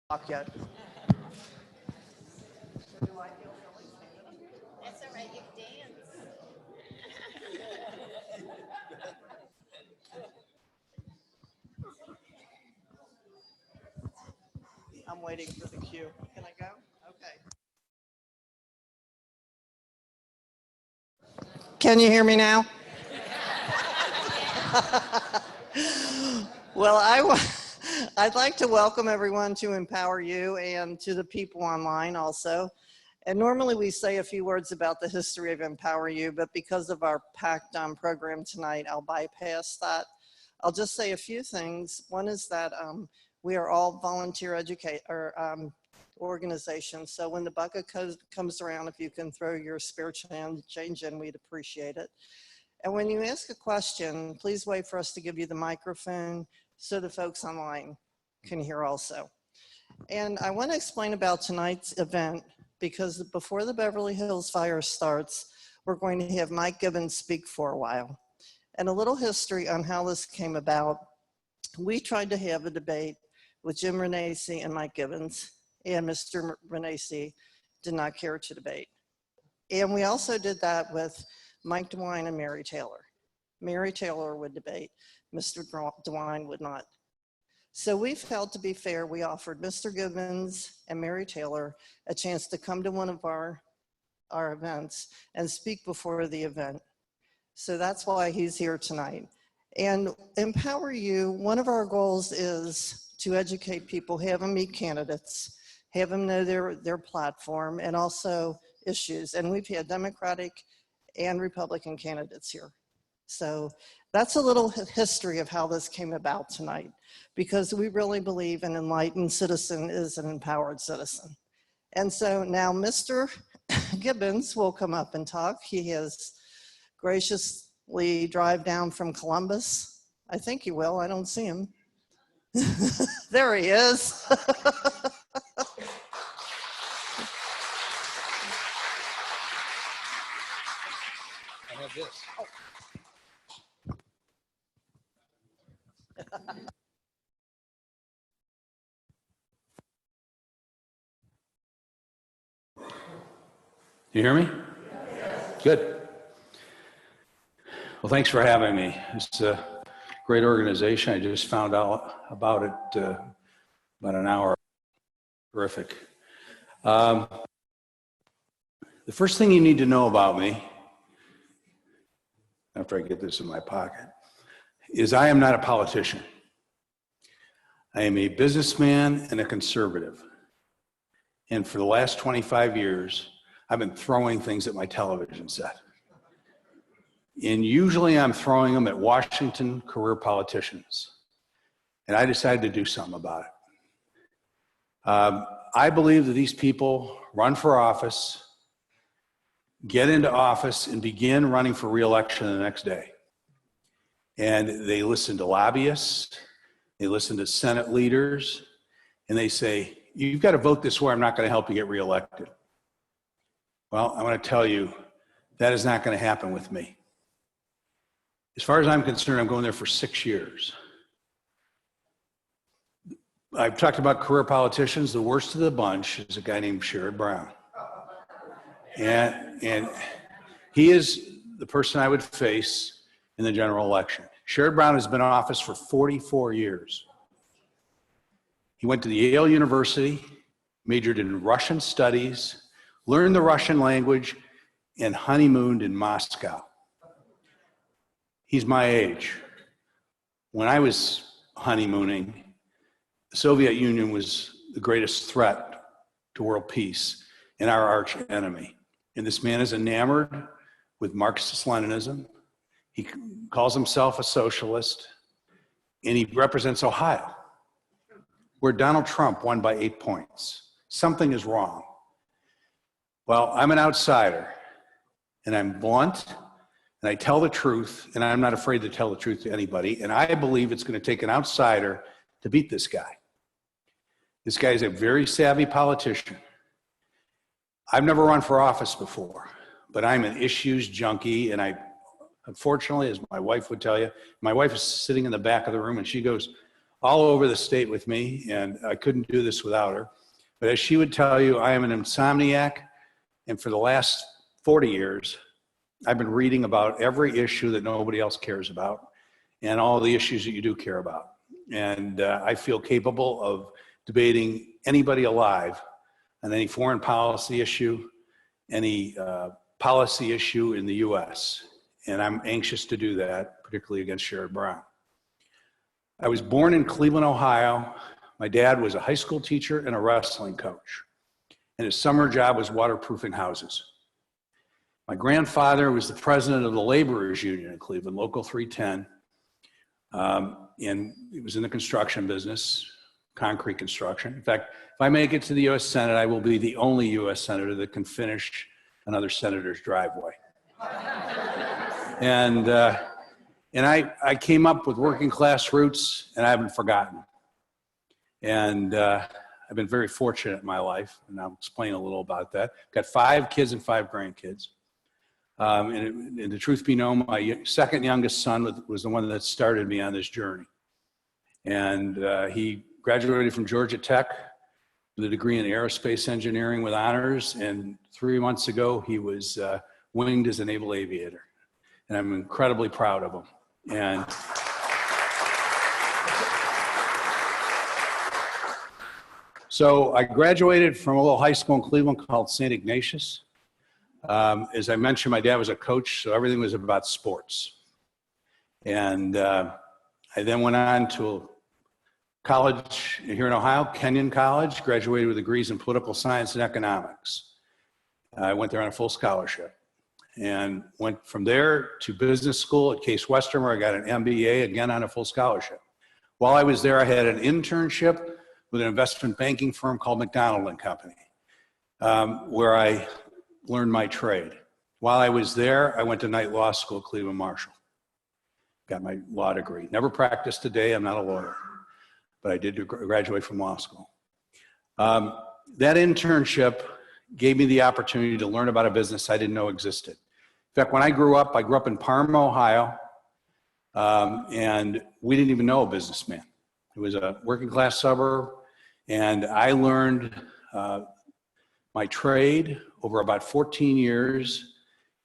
Talk yet. That's all right, you dance. I'm waiting for the cue. Can I go? Okay. Can you hear me now? Well, I'd like to welcome everyone to Empower You and to the people online also. And normally we say a few words about the history of Empower You, but because of our packed program tonight, I'll bypass that. I'll just say a few things. One is that we are all volunteer organizations. So when the bucket comes around, if you can throw your spare change in, we'd appreciate it. And when you ask a question, please wait for us to give you the microphone so the folks online can hear also. And I want to explain about tonight's event because before the Beverly Hills fire starts, we're going to have Mike Gibbons speak for a while. And a little history on how this came about. We tried to have a debate with Jim Renacci and Mike Gibbons, and Mr. Renacci did not care to debate. And we also did that with Mike DeWine and Mary Taylor. Mary Taylor would debate, Mr. DeWine would not. So we felt, to be fair, we offered Mr. Gibbons and Mary Taylor a chance to come to one of our events and speak before the event. So that's why he's here tonight. And Empower You, one of our goals is to educate people, have them meet candidates, have them know their platform and also issues. And we've had Democratic and Republican candidates here. So that's a little history of how this came about tonight, because we really believe an enlightened citizen is an empowered citizen. And so now Mr. Gibbons will come up and talk. He has graciously drive down from Columbus. I think he will, I don't see him. There he is. I have this. Oh. You hear me? Yes. Good. Well, thanks for having me. It's a great organization. I just found out about it about an hour. Terrific. The first thing you need to know about me, after I get this in my pocket, is I am not a politician. I am a businessman and a conservative. And for the last 25 years, I've been throwing things at my television set. And usually I'm throwing them at Washington career politicians. And I decided to do something about it. I believe that these people run for office, get into office, and begin running for re-election the next day. And they listen to lobbyists, they listen to Senate leaders, and they say, you've got to vote this way, I'm not going to help you get re-elected. Well, I want to tell you, that is not going to happen with me. As far as I'm concerned, I'm going there for 6 years. I've talked about career politicians. The worst of the bunch is a guy named Sherrod Brown. And he is the person I would face in the general election. Sherrod Brown has been in office for 44 years. He went to the Yale University, majored in Russian studies, learned the Russian language, and honeymooned in Moscow. He's my age. When I was honeymooning, the Soviet Union was the greatest threat to world peace and our arch enemy. And this man is enamored with Marxist-Leninism. He calls himself a socialist, and he represents Ohio, where Donald Trump won by 8 points. Something is wrong. Well, I'm an outsider, and I'm blunt, and I tell the truth, and I'm not afraid to tell the truth to anybody, and I believe it's going to take an outsider to beat this guy. This guy is a very savvy politician. I've never run for office before, but I'm an issues junkie, and unfortunately, as my wife would tell you, my wife is sitting in the back of the room, and she goes, all over the state with me, and I couldn't do this without her. But as she would tell you, I am an insomniac, and for the last 40 years, I've been reading about every issue that nobody else cares about and all the issues that you do care about. And I feel capable of debating anybody alive on any foreign policy issue, any policy issue in the US. And I'm anxious to do that, particularly against Sherrod Brown. I was born in Cleveland, Ohio. My dad was a high school teacher and a wrestling coach. And his summer job was waterproofing houses. My grandfather was the president of the Laborers Union in Cleveland, Local 310. And he was in the construction business, concrete construction. In fact, if I make it to the US Senate, I will be the only US Senator that can finish another senator's driveway. And I came up with working class roots, and I haven't forgotten. And I've been very fortunate in my life, and I'll explain a little about that. Got 5 kids and 5 grandkids. And the truth be known, my second youngest son was the one that started me on this journey. And he graduated from Georgia Tech with a degree in aerospace engineering with honors. And 3 months ago, he was winged as a naval aviator. And I'm incredibly proud of him. And so I graduated from a little high school in Cleveland called St. Ignatius. As I mentioned, my dad was a coach, so everything was about sports. And I then went on to college here in Ohio, Kenyon College, graduated with degrees in political science and economics. I went there on a full scholarship and went from there to business school at Case Western, where I got an MBA, again on a full scholarship. While I was there, I had an internship with an investment banking firm called McDonald and Company, where I learned my trade. While I was there, I went to night law school at Cleveland Marshall. Got my law degree. Never practiced today, I'm not a lawyer, but I did graduate from law school. That internship gave me the opportunity to learn about a business I didn't know existed. In fact, when I grew up in Parma, Ohio, and we didn't even know a businessman. It was a working class suburb, and I learned my trade over about 14 years.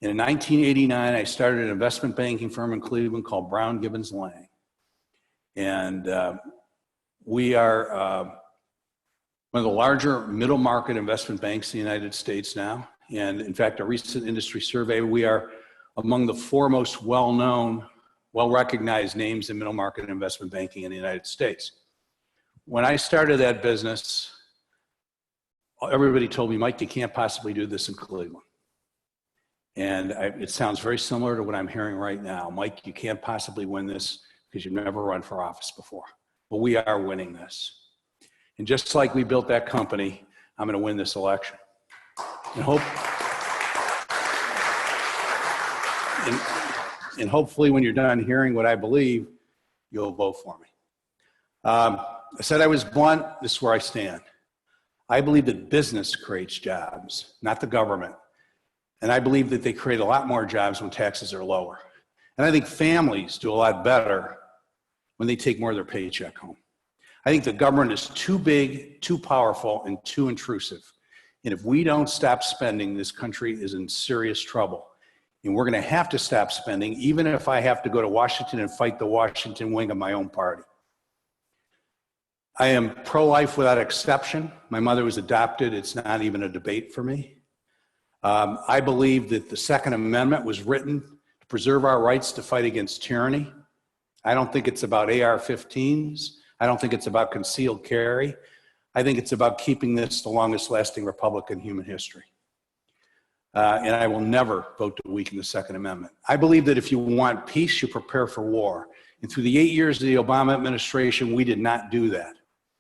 And in 1989, I started an investment banking firm in Cleveland called Brown, Gibbons, Lang. And we are one of the larger middle market investment banks in the United States now. And in fact, a recent industry survey, we are among the 4 most well-known, well-recognized names in middle market investment banking in the United States. When I started that business, everybody told me, Mike, you can't possibly do this in Cleveland. And it sounds very similar to what I'm hearing right now. Mike, you can't possibly win this because you've never run for office before. But we are winning this. And just like we built that company, I'm going to win this election. And hopefully when you're done hearing what I believe, you'll vote for me. I said I was blunt. This is where I stand. I believe that business creates jobs, not the government. And I believe that they create a lot more jobs when taxes are lower. And I think families do a lot better when they take more of their paycheck home. I think the government is too big, too powerful, and too intrusive. And if we don't stop spending, this country is in serious trouble. And we're going to have to stop spending, even if I have to go to Washington and fight the Washington wing of my own party. I am pro-life without exception. My mother was adopted. It's not even a debate for me. I believe that the Second Amendment was written to preserve our rights to fight against tyranny. I don't think it's about AR-15s. I don't think it's about concealed carry. I think it's about keeping this the longest lasting republic in human history. And I will never vote to weaken the Second Amendment. I believe that if you want peace, you prepare for war. And through the 8 years of the Obama administration, we did not do that.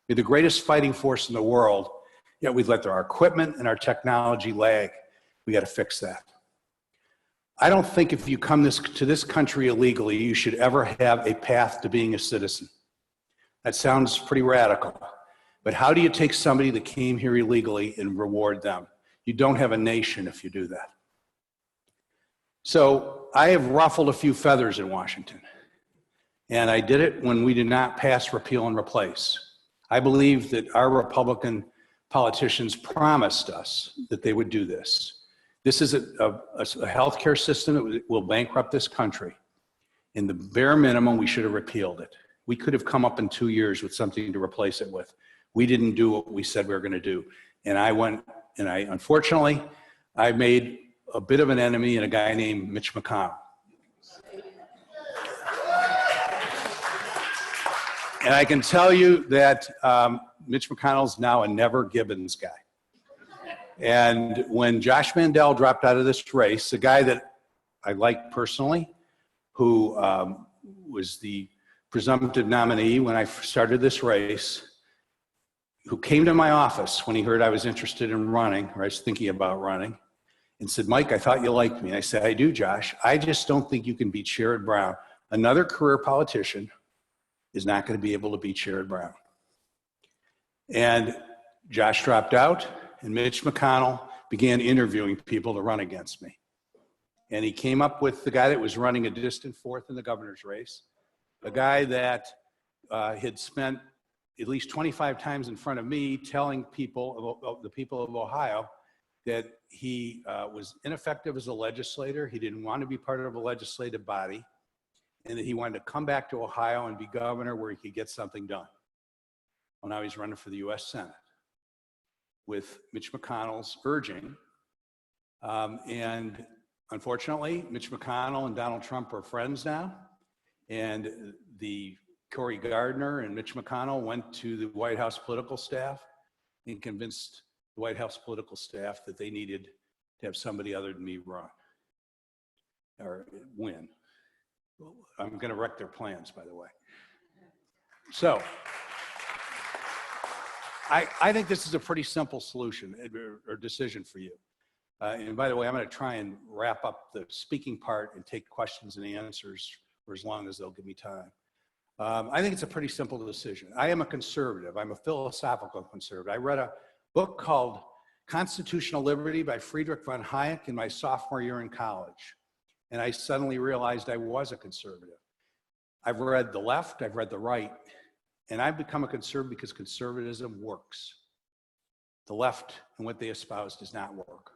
We're the greatest fighting force in the world, yet we've let our equipment and our technology lag. We got to fix that. I don't think if you come to this country illegally, you should ever have a path to being a citizen. That sounds pretty radical. But how do you take somebody that came here illegally and reward them? You don't have a nation if you do that. So I have ruffled a few feathers in Washington. And I did it when we did not pass repeal and replace. I believe that our Republican politicians promised us that they would do this. This is a healthcare system that will bankrupt this country. In the bare minimum, we should have repealed it. We could have come up in 2 years with something to replace it with. We didn't do what we said we were going to do. And unfortunately, I made a bit of an enemy in a guy named Mitch McConnell. And I can tell you that Mitch McConnell's now a never Gibbons guy. And when Josh Mandel dropped out of this race, a guy that I like personally, who was the presumptive nominee when I started this race, who came to my office when he heard I was interested in running, or I was thinking about running, and said, Mike, I thought you liked me. And I said, I do, Josh. I just don't think you can beat Sherrod Brown. Another career politician is not going to be able to beat Sherrod Brown. And Josh dropped out, and Mitch McConnell began interviewing people to run against me. And he came up with the guy that was running a distant fourth in the governor's race, a guy that had spent at least 25 times in front of me telling people, the people of Ohio, that he was ineffective as a legislator. He didn't want to be part of a legislative body, and that he wanted to come back to Ohio and be governor where he could get something done. Well, now he's running for the US Senate with Mitch McConnell's urging. And unfortunately, Mitch McConnell and Donald Trump are friends now. And the Cory Gardner and Mitch McConnell went to the White House political staff and convinced the White House political staff that they needed to have somebody other than me run or win. I'm going to wreck their plans, by the way. So I think this is a pretty simple solution or decision for you. And by the way, I'm going to try and wrap up the speaking part and take questions and answers for as long as they'll give me time. I think it's a pretty simple decision. I am a conservative. I'm a philosophical conservative. I read a book called Constitutional Liberty by Friedrich von Hayek in my sophomore year in college. And I suddenly realized I was a conservative. I've read the left, I've read the right, and I've become a conservative because conservatism works. The left and what they espouse does not work.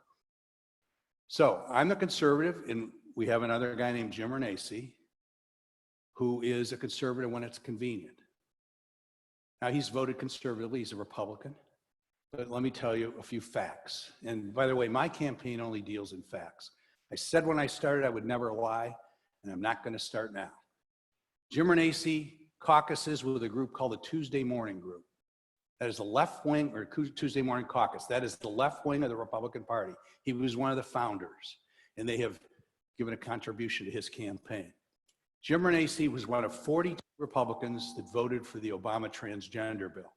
So I'm the conservative, and we have another guy named Jim Renacci, who is a conservative when it's convenient. Now, he's voted conservatively, he's a Republican, but let me tell you a few facts. And by the way, my campaign only deals in facts. I said when I started I would never lie, and I'm not going to start now. Jim Renacci caucuses with a group called the Tuesday Morning Group. That is the left wing, or Tuesday Morning Caucus. That is the left wing of the Republican Party. He was one of the founders, and they have given a contribution to his campaign. Jim Renacci was one of 42 Republicans that voted for the Obama transgender bill.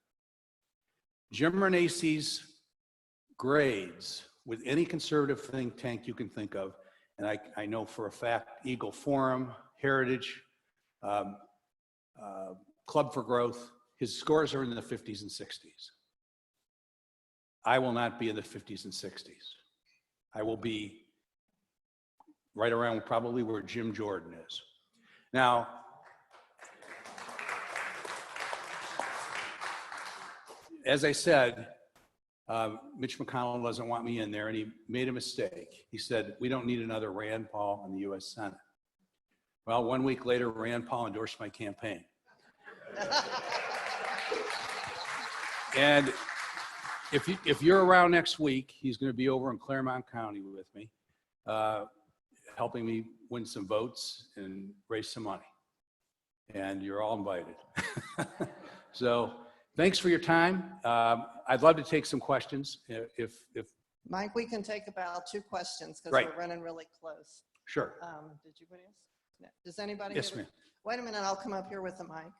Jim Renacci's grades with any conservative think tank you can think of, and I know for a fact, Eagle Forum, Heritage, Club for Growth, his scores are in the 50s and 60s. I will not be in the 50s and 60s. I will be right around probably where Jim Jordan is. Now, as I said, Mitch McConnell doesn't want me in there, and he made a mistake. He said, we don't need another Rand Paul in the US Senate. Well, 1 week later, Rand Paul endorsed my campaign. And if you're around next week, he's going to be over in Claremont County with me, helping me win some votes and raise some money. And you're all invited. So thanks for your time. I'd love to take some questions if Mike, we can take about 2 questions because Right. we're running really close. Sure. Did you put this? No. Does anybody? Yes, have ma'am. Wait a minute, I'll come up here with a mic.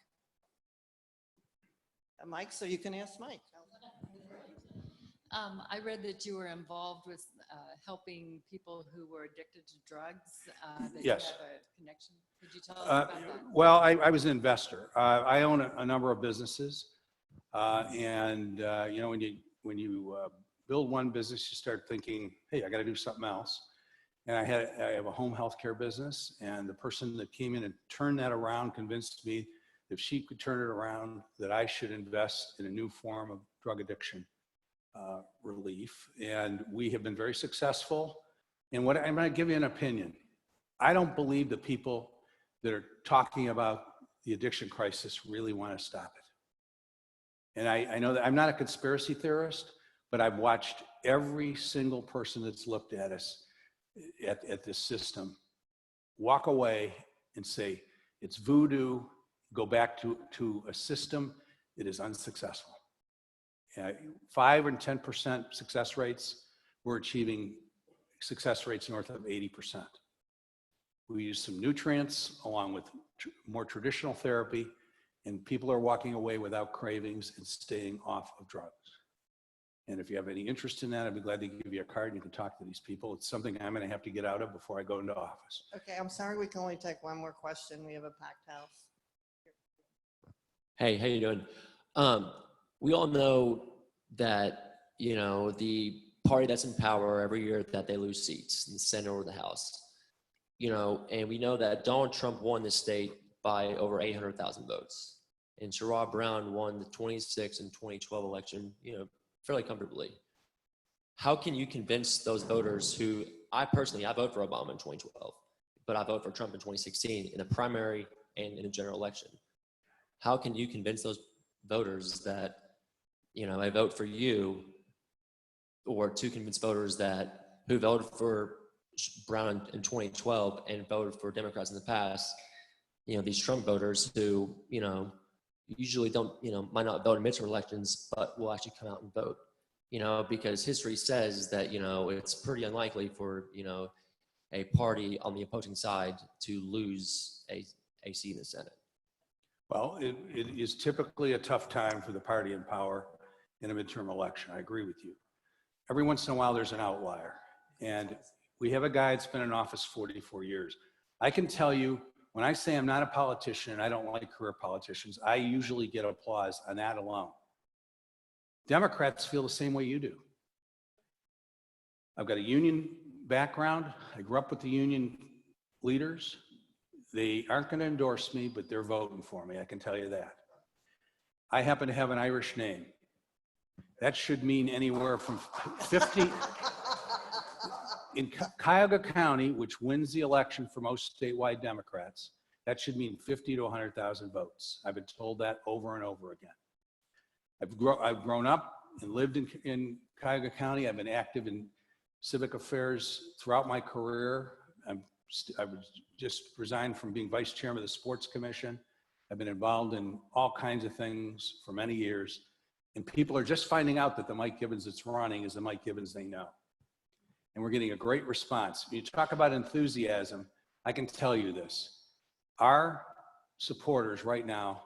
A mic so you can ask Mike. I read that you were involved with helping people who were addicted to drugs. That Yes. You have a connection. Could you tell us about that? Well, I was an investor. I own a number of businesses. And you know, when you build one business, you start thinking, hey, I got to do something else. And I have a home health care business, and the person that came in and turned that around convinced me if she could turn it around, that I should invest in a new form of drug addiction relief. And we have been very successful. And what I'm going to give you an opinion. I don't believe the people that are talking about the addiction crisis really want to stop it. And I know that I'm not a conspiracy theorist, but I've watched every single person that's looked at us at this system walk away and say, it's voodoo, go back to a system that is unsuccessful. 5 and 10% success rates, we're achieving success rates north of 80%. We use some nutrients along with more traditional therapy, and people are walking away without cravings and staying off of drugs. And if you have any interest in that, I'd be glad to give you a card and you can talk to these people. It's something I'm going to have to get out of before I go into office. Okay, I'm sorry, we can only take one more question. We have a packed house. Hey, how you doing? We all know that, you know, the party that's in power every year that they lose seats in the Senate or the House, you know, and we know that Donald Trump won the state by over 800,000 votes. And Sherrod Brown won the 2016 and 2012 election, you know, fairly comfortably. How can you convince those voters who, I voted for Obama in 2012, but I voted for Trump in 2016 in the primary and in the general election. How can you convince those voters that, you know, I vote for you, or to convince voters that who voted for Brown in 2012 and voted for Democrats in the past, you know, these Trump voters who, you know, usually don't, you know, might not vote in midterm elections, but will actually come out and vote, you know, because history says that, you know, it's pretty unlikely for, you know, a party on the opposing side to lose a seat in the Senate. Well, it is typically a tough time for the party in power in a midterm election. I agree with you. Every once in a while, there's an outlier. And we have a guy that's been in office 44 years. I can tell you, when I say I'm not a politician and I don't like career politicians, I usually get applause on that alone. Democrats feel the same way you do. I've got a union background. I grew up with the union leaders. They aren't going to endorse me, but they're voting for me. I can tell you that. I happen to have an Irish name. That should mean anywhere from 50. In Cuyahoga County, which wins the election for most statewide Democrats, that should mean 50 to 100,000 votes. I've been told that over and over again. I've grown up and lived in Cuyahoga County. I've been active in civic affairs throughout my career. I was just resigned from being vice chairman of the sports commission. I've been involved in all kinds of things for many years. And people are just finding out that the Mike Gibbons that's running is the Mike Gibbons they know. And we're getting a great response. When you talk about enthusiasm, I can tell you this. Our supporters right now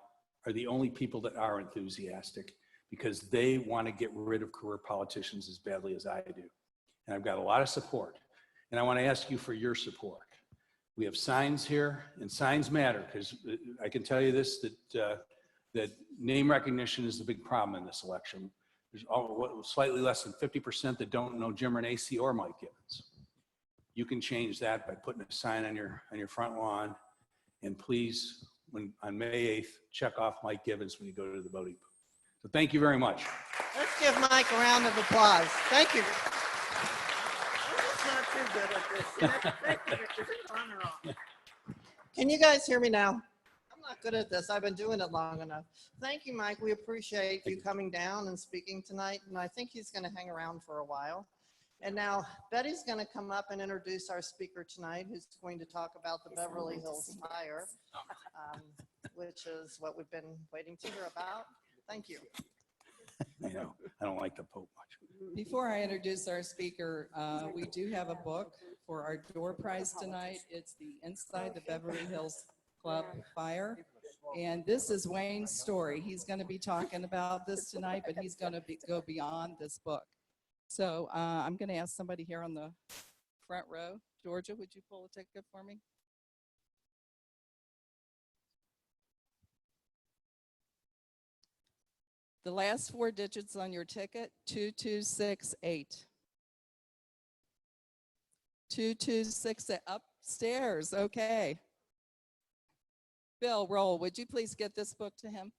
are the only people that are enthusiastic because they want to get rid of career politicians as badly as I do. And I've got a lot of support. And I want to ask you for your support. We have signs here, and signs matter because I can tell you this, that name recognition is the big problem in this election. There's slightly less than 50% that don't know Jim Renacci or Mike Gibbons. You can change that by putting a sign on your front lawn. And please, on May 8th, check off Mike Gibbons when you go to the voting booth. So thank you very much. Let's give Mike a round of applause. Thank you. I'm not too good at this. Can you guys hear me now? I'm not good at this. I've been doing it long enough. Thank you, Mike. We appreciate you coming down and speaking tonight. And I think he's going to hang around for a while. And now Betty's going to come up and introduce our speaker tonight, who's going to talk about the Beverly Hills Fire, which is what we've been waiting to hear about. Thank you. You know, I don't like the Pope much. Before I introduce our speaker, we do have a book for our door prize tonight. It's the Inside the Beverly Hills Club Fire. And this is Wayne's story. He's going to be talking about this tonight, but he's going to go beyond this book. So I'm going to ask somebody here on the front row. Georgia, would you pull a ticket for me? The last 4 digits on your ticket, 2268. 226 upstairs. Okay. Bill Roll, would you please get this book to him?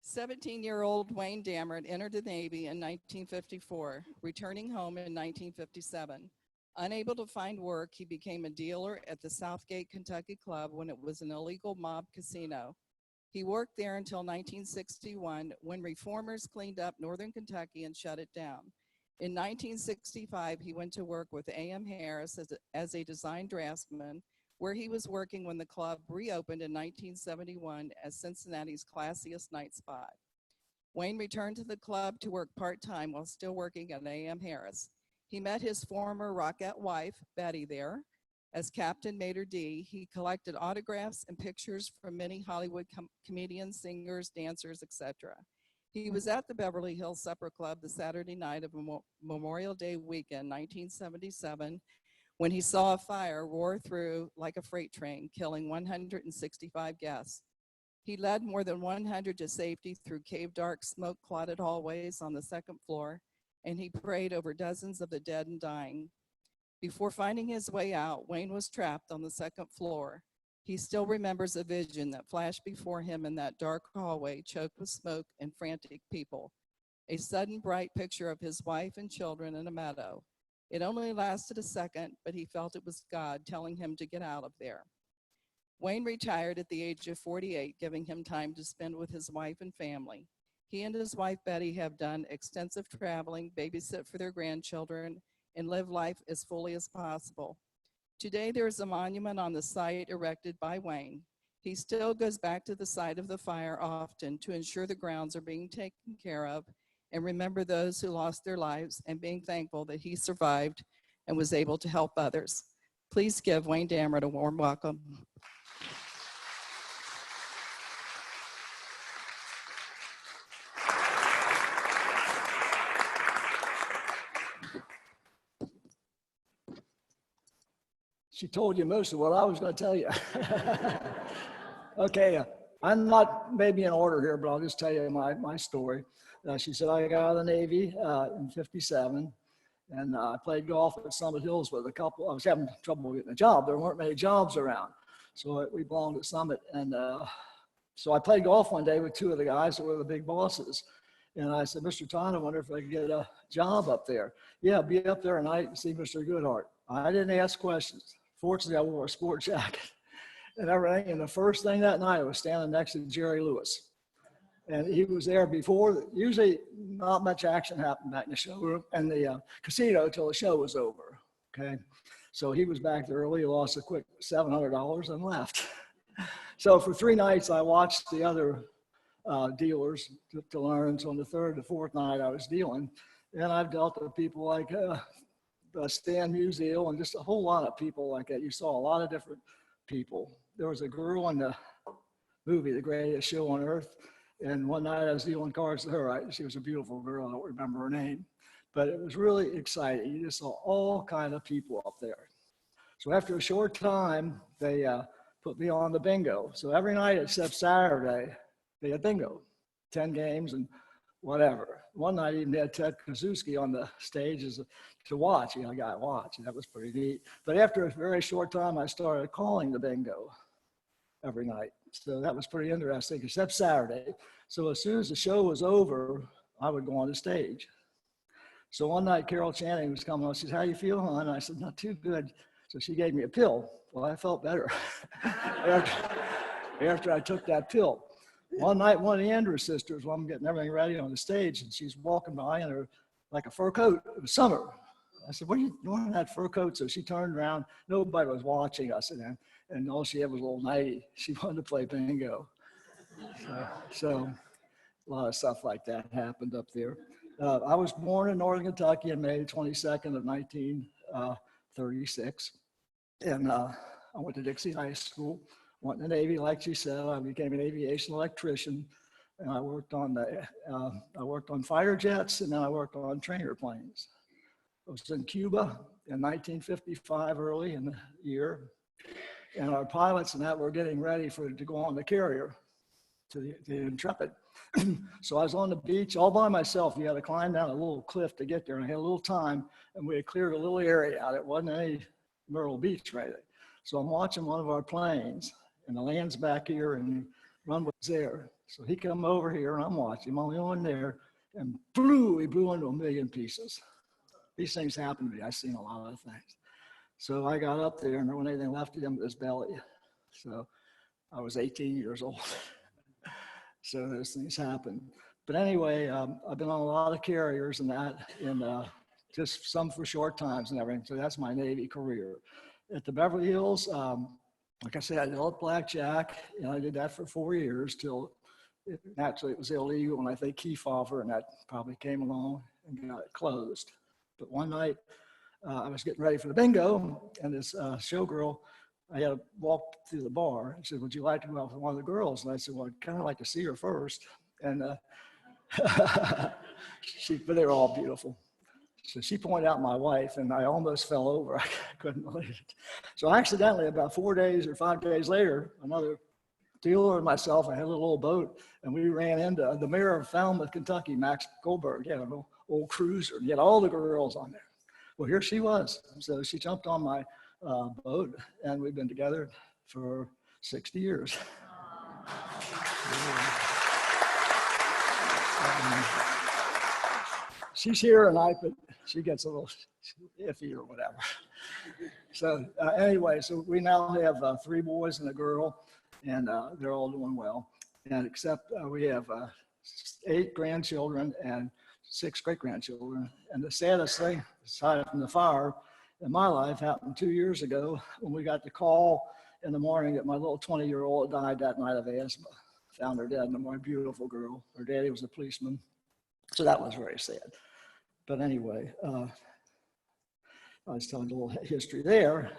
"17-year-old Wayne Dammert entered the Navy in 1954, returning home in 1957. Unable to find work, he became a dealer at the Southgate Kentucky Club when it was an illegal mob casino. He worked there until 1961, when reformers cleaned up northern Kentucky and shut it down. In 1965, he went to work with A.M. Harris as a design draftsman, where he was working when the club reopened in 1971 as Cincinnati's classiest night spot. Wayne returned to the club to work part-time while still working at A.M. Harris. He met his former rockette wife, Betty, there. As Captain Mater D, he collected autographs and pictures from many Hollywood comedians, singers, dancers, etc. He was at the Beverly Hills Supper Club the Saturday night of Memorial Day weekend, 1977, when he saw a fire roar through like a freight train, killing 165 guests. He led more than 100 to safety through cave-dark, smoke-clotted hallways on the second floor, and he prayed over dozens of the dead and dying. Before finding his way out, Wayne was trapped on the second floor. He still remembers a vision that flashed before him in that dark hallway, choked with smoke and frantic people. A sudden bright picture of his wife and children in a meadow. It only lasted a second, but he felt it was God telling him to get out of there. Wayne retired at the age of 48, giving him time to spend with his wife and family. He and his wife, Betty, have done extensive traveling, babysit for their grandchildren, and live life as fully as possible. Today, there is a monument on the site erected by Wayne. He still goes back to the site of the fire often to ensure the grounds are being taken care of and remember those who lost their lives, and being thankful that he survived and was able to help others. Please give Wayne Dammert a warm welcome. She told you most of what I was going to tell you. Okay, I'm not maybe in order here, but I'll just tell you my story. She said I got out of the Navy in '57, and I played golf at Summit Hills with a couple. I was having trouble getting a job. There weren't many jobs around, so we belonged at Summit. And so I played golf one day with two of the guys that were the big bosses. And I said, Mr. Todd, I wonder if I could get a job up there. Yeah, be up there tonight and see Mr. Goodhart. I didn't ask questions. Fortunately, I wore a sport jacket and everything. And the first thing that night, I was standing next to Jerry Lewis. And he was there before. Usually not much action happened back in the showroom and the casino until the show was over, okay? So he was back there early, lost a quick $700 and left. So for 3 nights, I watched the other dealers to learn. So on the third, the fourth night I was dealing, and I've dealt with people like Stan Musial and just a whole lot of people like that. You saw a lot of different people. There was a girl in the movie, The Greatest Show on Earth, and one night I was dealing cards with her. She was a beautiful girl. I don't remember her name, but it was really exciting. You just saw all kind of people up there. So after a short time, they put me on the bingo. So every night except Saturday, they had bingo, 10 games and whatever. One night even had Ted Kaczewski on the stage to watch. I got to watch, and that was pretty neat. But after a very short time, I started calling the bingo every night. So that was pretty interesting, except Saturday. So as soon as the show was over, I would go on the stage. So one night, Carol Channing was coming on. She said, how you feel, hon? I said, not too good. So she gave me a pill. Well, I felt better after I took that pill. One night, one of the Andrews sisters, while I'm getting everything ready on the stage, and she's walking by in her like a fur coat. It was summer. I said, what are you doing in that fur coat? So she turned around. Nobody was watching us. And all she had was a little nightie. She wanted to play bingo. So a lot of stuff like that happened up there. I was born in Northern Kentucky on May 22nd of 1936. And I went to Dixie High School. Went in the Navy, like she said. I became an aviation electrician, and I worked on fighter jets, and then I worked on trainer planes. I was in Cuba in 1955, early in the year. and our pilots and that were getting ready to go on the carrier, to the Intrepid. So I was on the beach all by myself. You had to climb down a little cliff to get there, and I had a little time, and we had cleared a little area out. It wasn't any Myrtle Beach right there. So I'm watching one of our planes, and the land's back here, and the runway's there. So he come over here, and I'm watching. I'm only on there, and he blew into a million pieces. These things happen to me. I've seen a lot of things. So I got up there, and there wasn't anything left of him but his belly. So I was 18 years old. So those things happen. But anyway, I've been on a lot of carriers and that, and just some for short times and everything. So that's my Navy career. At the Beverly Hills, like I said, I developed blackjack, and I did that for 4 years till naturally it was illegal, and I think Kefauver and that probably came along and got it closed. But one night, I was getting ready for the bingo, and this showgirl, I had to walk through the bar. She said, "Would you like to go out with one of the girls?" And I said, "Well, I'd kind of like to see her first." And but they were all beautiful. So she pointed out my wife, and I almost fell over. I couldn't believe it. So accidentally, about 4 days or 5 days later, another dealer and myself, I had a little old boat, and we ran into the mayor of Falmouth, Kentucky, Max Goldberg. He had an old cruiser. He had all the girls on there. Well, here she was. So she jumped on my boat, and we've been together for 60 years. She's here, and she gets a little iffy or whatever. So anyway, so we now have 3 boys and a girl, and they're all doing well. And except we have 8 grandchildren and 6 great-grandchildren. And the saddest thing, aside from the fire, in my life happened 2 years ago when we got the call in the morning that my little 20-year-old died that night of asthma. Found her dead, and my beautiful girl. Her daddy was a policeman. So that was very sad. But anyway, I was telling a little history there.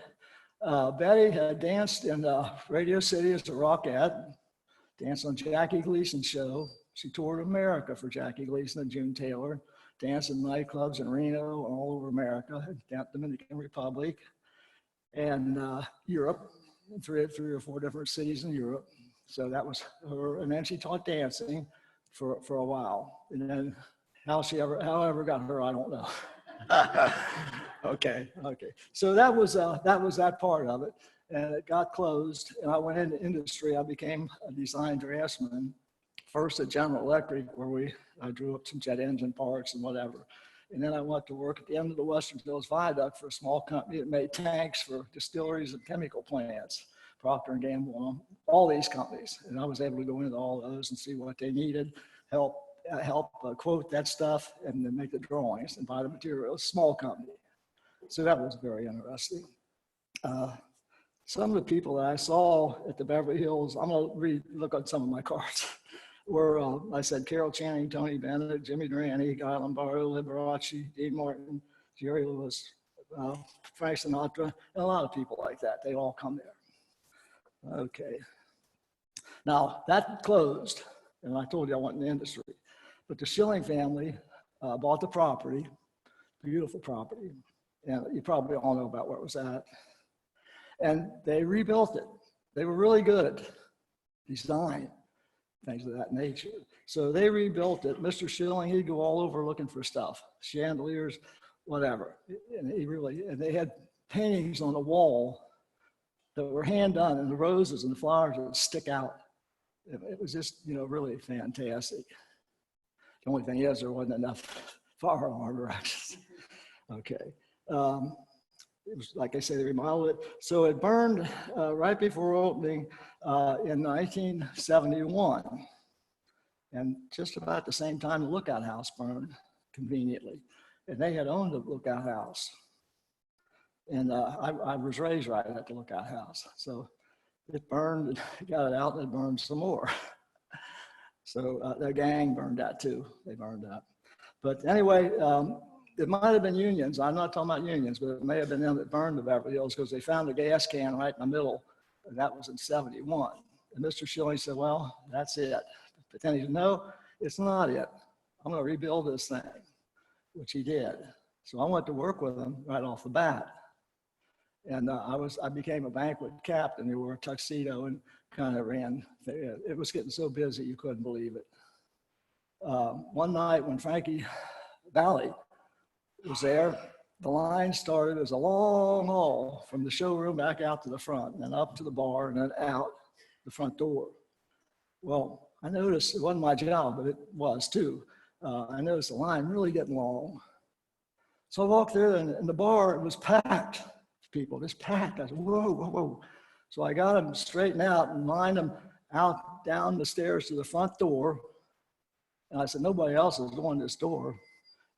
Betty had danced in Radio City as a rockette, danced on Jackie Gleason's show. She toured America for Jackie Gleason and June Taylor, danced in nightclubs in Reno and all over America, Dominican Republic, and Europe, 3 or 4 different cities in Europe. So that was her. And then she taught dancing for a while. And then however got her, I don't know. Okay. So that was that part of it. And it got closed, and I went into industry. I became a design draftsman, first at General Electric, where I drew up some jet engine parts and whatever. And then I went to work at the end of the Western Hills Viaduct for a small company that made tanks for distilleries and chemical plants, Procter & Gamble, all these companies. And I was able to go into all those and see what they needed, help quote that stuff, and then make the drawings and buy the materials. Small company. So that was very interesting. Some of the people that I saw at the Beverly Hills, I'm going to look at some of my cards, were, I said, Carol Channing, Tony Bennett, Jimmy Durante, Guy Lombardo, Liberace, Dean Martin, Jerry Lewis, Frank Sinatra, and a lot of people like that. They all come there. Okay. Now, that closed, and I told you I went in the industry. But the Schilling family bought the property, beautiful property, and you probably all know about where it was at. And they rebuilt it. They were really good at design, things of that nature. So they rebuilt it. Mr. Schilling, he'd go all over looking for stuff, chandeliers, whatever. And they had paintings on the wall that were hand done, and the roses and the flowers that would stick out. It was just, really fantastic. The only thing is there wasn't enough fire alarm access. Okay. It was, like I say, they remodeled it. So it burned right before opening in 1971. And just about the same time the Lookout House burned, conveniently. And they had owned the Lookout House. And I was raised right at the Lookout House. So it burned, got it out, and it burned some more. So the gang burned that too. They burned that. But anyway, it might have been unions. I'm not talking about unions, but it may have been them that burned the Beverly Hills because they found a gas can right in the middle, and that was in 71. And Mr. Schilling said, well, that's it. But then he said, no, it's not it. I'm going to rebuild this thing, which he did. So I went to work with him right off the bat. And I became a banquet captain. They wore a tuxedo and kind of ran. It was getting so busy you couldn't believe it. One night when Frankie Valli was there, the line started as a long hall from the showroom back out to the front, and then up to the bar, and then out the front door. Well, I noticed it wasn't my job, but it was too. I noticed the line really getting long. So I walked there, and the bar was packed. People, just packed. I said, whoa, whoa, whoa. So I got them straightened out and lined them out down the stairs to the front door. And I said, nobody else is going this door.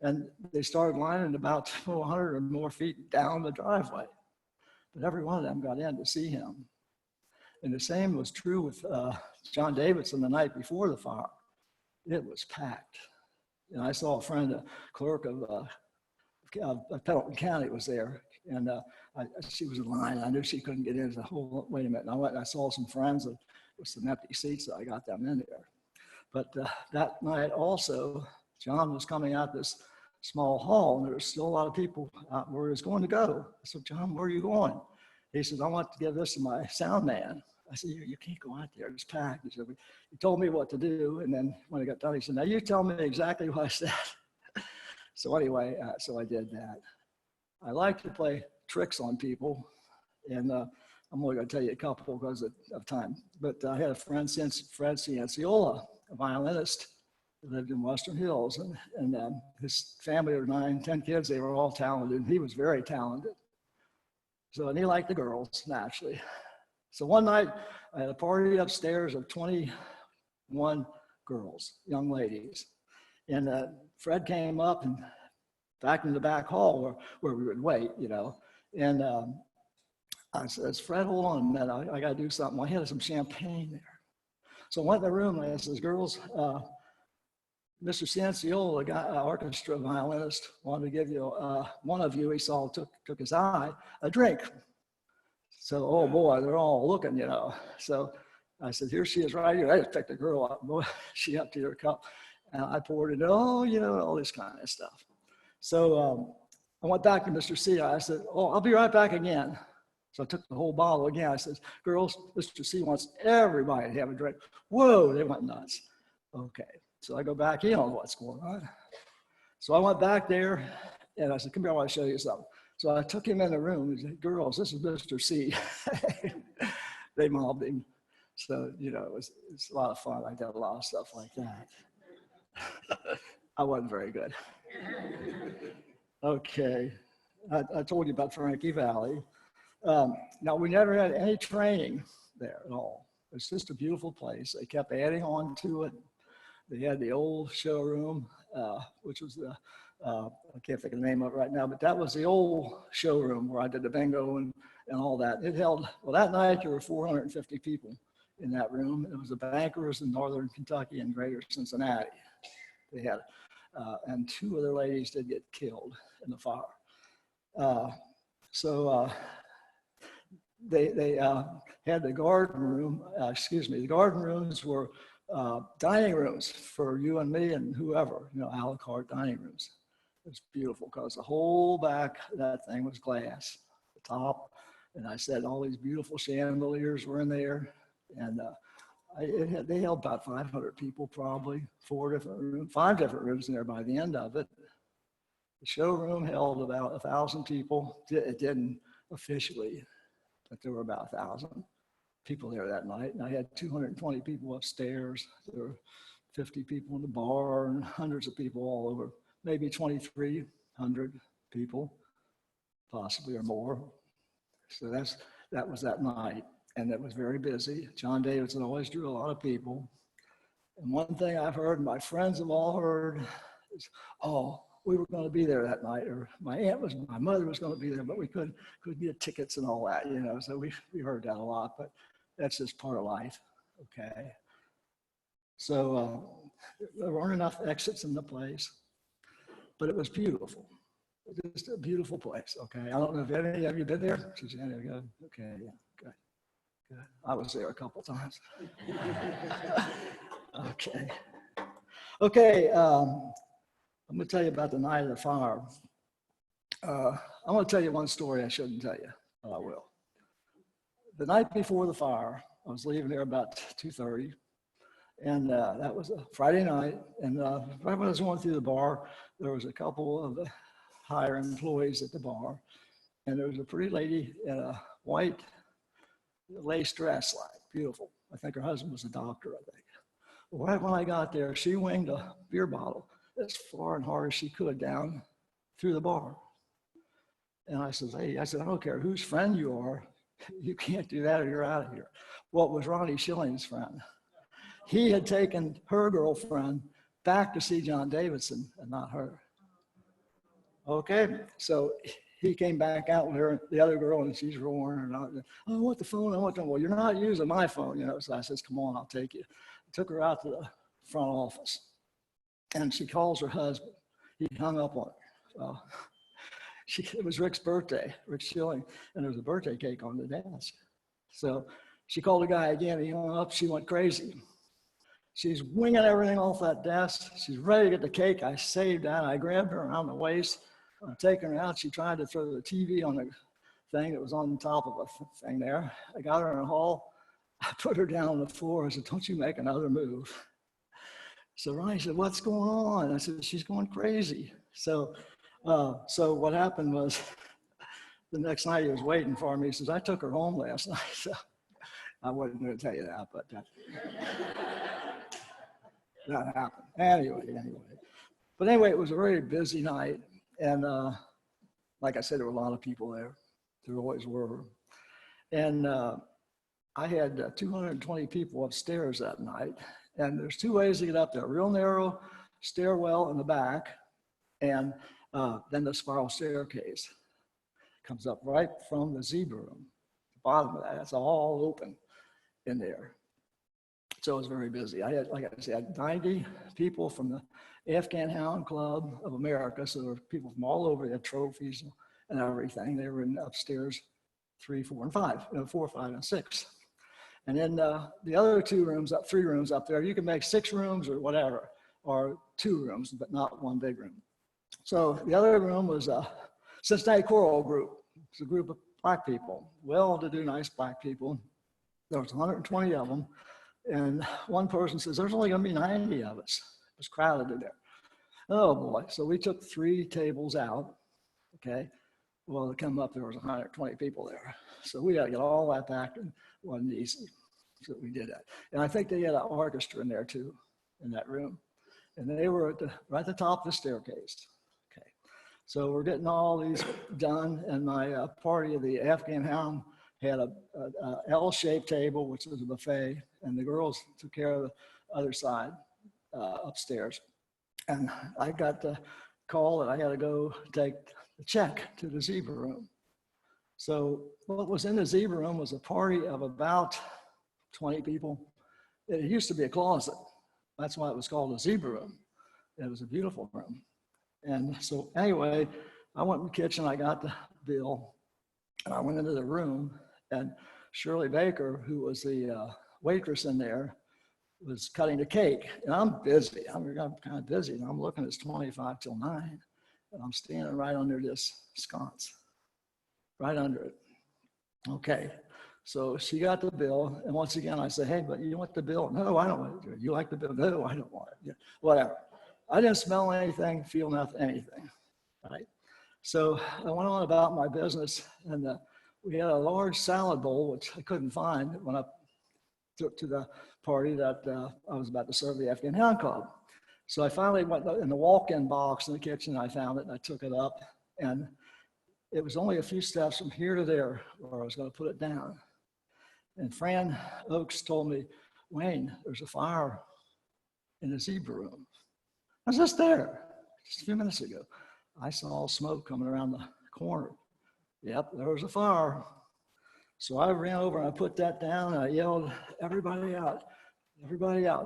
And they started lining about 100 or more feet down the driveway. But every one of them got in to see him. And the same was true with John Davidson the night before the fire. It was packed. And I saw a friend, a clerk of Pendleton County was there. And she was in line. I knew she couldn't get in. I said, oh, wait a minute. And I went and I saw some friends with some empty seats, so I got them in there. But that night also, John was coming out this small hall, and there was still a lot of people out where he was going to go. I said, John, where are you going? He says, I want to give this to my sound man. I said, you can't go out there, it's packed. He said, he told me what to do, and then when I got done, he said, now you tell me exactly what I said. So anyway, so I did that. I like to play tricks on people, and I'm only going to tell you a couple because of time. But I had a friend, Fred Cianciola, a violinist, who lived in Western Hills, and his family were 9, 10 kids. They were all talented, and he was very talented. So, and he liked the girls, naturally. So one night, I had a party upstairs of 21 girls, young ladies. And Fred came up and back in the back hall where we would wait, you know. And I says, Fred, hold on a minute. I got to do something. I had some champagne there. So I went in the room and I says, girls, Mr. Cianciola, the guy, orchestra violinist, wanted to give you, one of you, he saw, took his eye, a drink. So, oh boy, they're all looking, you know. So I said, here she is right here. I just picked the girl up. Boy, she emptied her cup. And I poured it, oh, you know, all this kind of stuff. So I went back to Mr. C. I said, oh, I'll be right back again. So I took the whole bottle again. I said, girls, Mr. C wants everybody to have a drink. Whoa, they went nuts. Okay, so I go back in on what's going on. So I went back there and I said, come here, I want to show you something. So I took him in the room and said, girls, this is Mr. C. They mobbed him. So, you know, it was a lot of fun. I did a lot of stuff like that. I wasn't very good. Okay, I told you about Frankie Valli. Now, we never had any training there at all. It's just a beautiful place. They kept adding on to it. They had the old showroom, which was the, I can't think of the name of it right now, but that was the old showroom where I did the bingo and all that. It held, well, that night there were 450 people in that room. It was the bankers in Northern Kentucky and Greater Cincinnati. They had, and 2 other ladies did get killed in the fire. They had the garden room, the garden rooms were dining rooms for you and me and whoever, you know, a la carte dining rooms. It was beautiful because the whole back of that thing was glass, the top. And I said all these beautiful chandeliers were in there. And they held about 500 people probably, 5 different rooms in there by the end of it. The showroom held about 1,000 people. It didn't officially, but there were about 1,000 people there that night. And I had 220 people upstairs. There were 50 people in the bar and hundreds of people all over, maybe 2,300 people, possibly or more. So that was that night. And it was very busy. John Davidson always drew a lot of people. And one thing I've heard, my friends have all heard, is, oh, we were going to be there that night, or my mother was going to be there, but we couldn't get tickets and all that, you know. So we heard that a lot, but that's just part of life, okay? So there weren't enough exits in the place, but it was beautiful. Just a beautiful place, okay? I don't know if any of you been there. Okay, yeah, good. Good. I was there a couple times. Okay, I'm going to tell you about the night of the fire. I'm going to tell you one story I shouldn't tell you. I will. The night before the fire, I was leaving there about 2:30, and that was a Friday night. And right when I was going through the bar, there was a couple of higher employees at the bar, and there was a pretty lady in a white lace dress, like beautiful. I think her husband was a doctor, I think. Right when I got there, she winged a beer bottle as far and hard as she could down through the bar. And I said, hey, I don't care whose friend you are, you can't do that or you're out of here. Well, it was Ronnie Schilling's friend. He had taken her girlfriend back to see John Davidson and not her. Okay, so he came back out with her, the other girl, and she's roaring and out. Oh, I want the phone, I want the phone. Well, you're not using my phone, you know. So I says, come on, I'll take you. I took her out to the front office, and she calls her husband. He hung up on her. It was Rick's birthday, Rick Schilling, and there was a birthday cake on the desk. So she called the guy again, he hung up, she went crazy. She's winging everything off that desk. She's ready to get the cake. I saved that. I grabbed her around the waist. I'm taking her out. She tried to throw the TV on the thing that was on the top of a thing there. I got her in the hall. I put her down on the floor. I said, don't you make another move. So Ronnie said, what's going on? I said, she's going crazy. So what happened was the next night he was waiting for me. He says, I took her home last night. So I wasn't going to tell you that, but that happened. Anyway. But anyway, it was a very busy night. And like I said, there were a lot of people there. There always were. And I had 220 people upstairs that night. And there's two ways to get up there. Real narrow stairwell in the back, and then the spiral staircase comes up right from the zebra room. The bottom of that, it's all open in there. So it was very busy. I had, like I said, 90 people from the Afghan Hound Club of America. So there were people from all over. They had trophies and everything. They were in upstairs 3, 4, and 5, 4, 5, and 6. And then the other three rooms up there, you can make 6 rooms or whatever, or 2 rooms, but not one big room. So the other room was a Cincinnati Choral Group. It's a group of black people, well-to-do, nice black people. There was 120 of them. And one person says, there's only going to be 90 of us. It was crowded in there. Oh boy. So we took 3 tables out. Okay. Well, to come up, there was 120 people there. So we got to get all that back, and it wasn't easy. So we did that. And I think they had an orchestra in there too, in that room. And they were right at the top of the staircase. Okay. So we're getting all these done. And my party of the Afghan Hound had a L-shaped table, which was a buffet, and the girls took care of the other side upstairs. And I got the call that I had to go take the check to the zebra room. So what was in the zebra room was a party of about 20 people. It used to be a closet. That's why it was called a zebra room. It was a beautiful room. And so anyway, I went in the kitchen, I got the bill, and I went into the room, and Shirley Baker, who was the waitress in there, was cutting the cake. And I'm busy, I'm kind of busy, and I'm looking, it's 25 till 9, and I'm standing right under this sconce, right under it. Okay, so she got the bill, and once again, I said, hey, but you want the bill? No, I don't want it. You like the bill? No, I don't want it. Yeah, whatever. I didn't smell anything, feel nothing, anything, right? So I went on about my business, and we had a large salad bowl, which I couldn't find when I took to the party that I was about to serve the Afghan Hound Club. So I finally went in the walk-in box in the kitchen, I found it, and I took it up, and it was only a few steps from here to there where I was going to put it down. And Fran Oakes told me, Wayne, there's a fire in the zebra room. I was just there, just a few minutes ago. I saw smoke coming around the corner. Yep, there was a fire. So I ran over and I put that down, and I yelled, everybody out,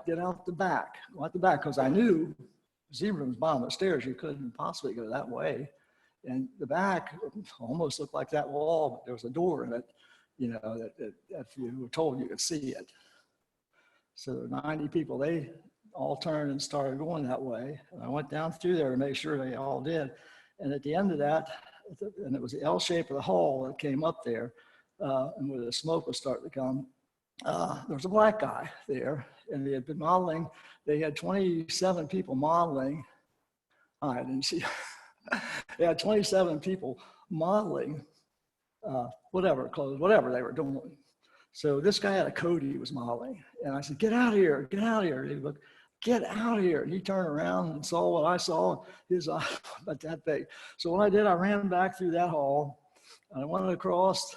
get out the back. Go out the back, because I knew the zebra room was bottom of the stairs. You couldn't possibly go that way. And the back almost looked like that wall, but there was a door in it, you know, that if you were told, you could see it. So there were 90 people, they all turned and started going that way. And I went down through there to make sure they all did. And at the end of that, and it was the L shape of the hall that came up there, and where the smoke was starting to come. There was a black guy there, and they had been modeling. They had 27 people modeling. I didn't see. They had 27 people modeling whatever clothes, whatever they were doing. So this guy had a coat he was modeling, and I said, "Get out of here! Get out of here!" He looked, "Get out of here!" And he turned around and saw what I saw. His eye about that big. So what I did, I ran back through that hall, and I went across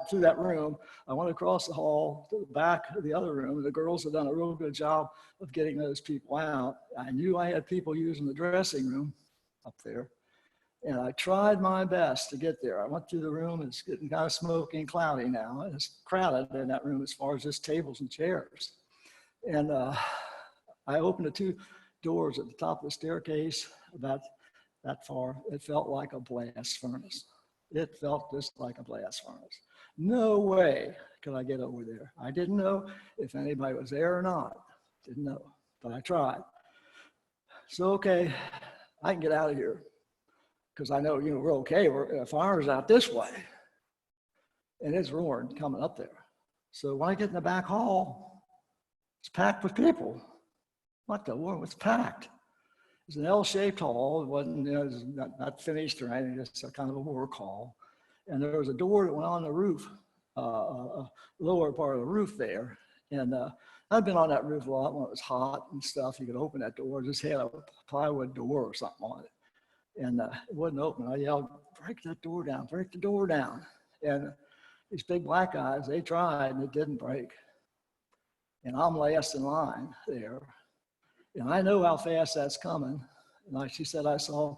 through that room. I went across the hall to the back of the other room. The girls had done a real good job of getting those people out. I knew I had people using the dressing room up there, and I tried my best to get there. I went through the room. It's getting kind of smoky and cloudy now. And it's crowded in that room as far as just tables and chairs. And I opened the 2 doors at the top of the staircase about that far. It felt like a blast furnace. It felt just like a blast furnace. No way could I get over there. I didn't know if anybody was there or not. Didn't know, but I tried. So, okay, I can get out of here because I know, we're okay. The fire's out this way, and it's roaring coming up there. So when I get in the back hall, it's packed with people. What the world? It's packed. It's an L-shaped hall. It wasn't, it was not finished or anything, just a kind of a work hall. And there was a door that went on the roof, lower part of the roof there. And I'd been on that roof a lot when it was hot and stuff. You could open that door, just had a plywood door or something on it. And it wouldn't open. I yelled, "Break that door down, break the door down." And these big black guys, they tried and it didn't break. And I'm last in line there. And I know how fast that's coming. And like she said, I saw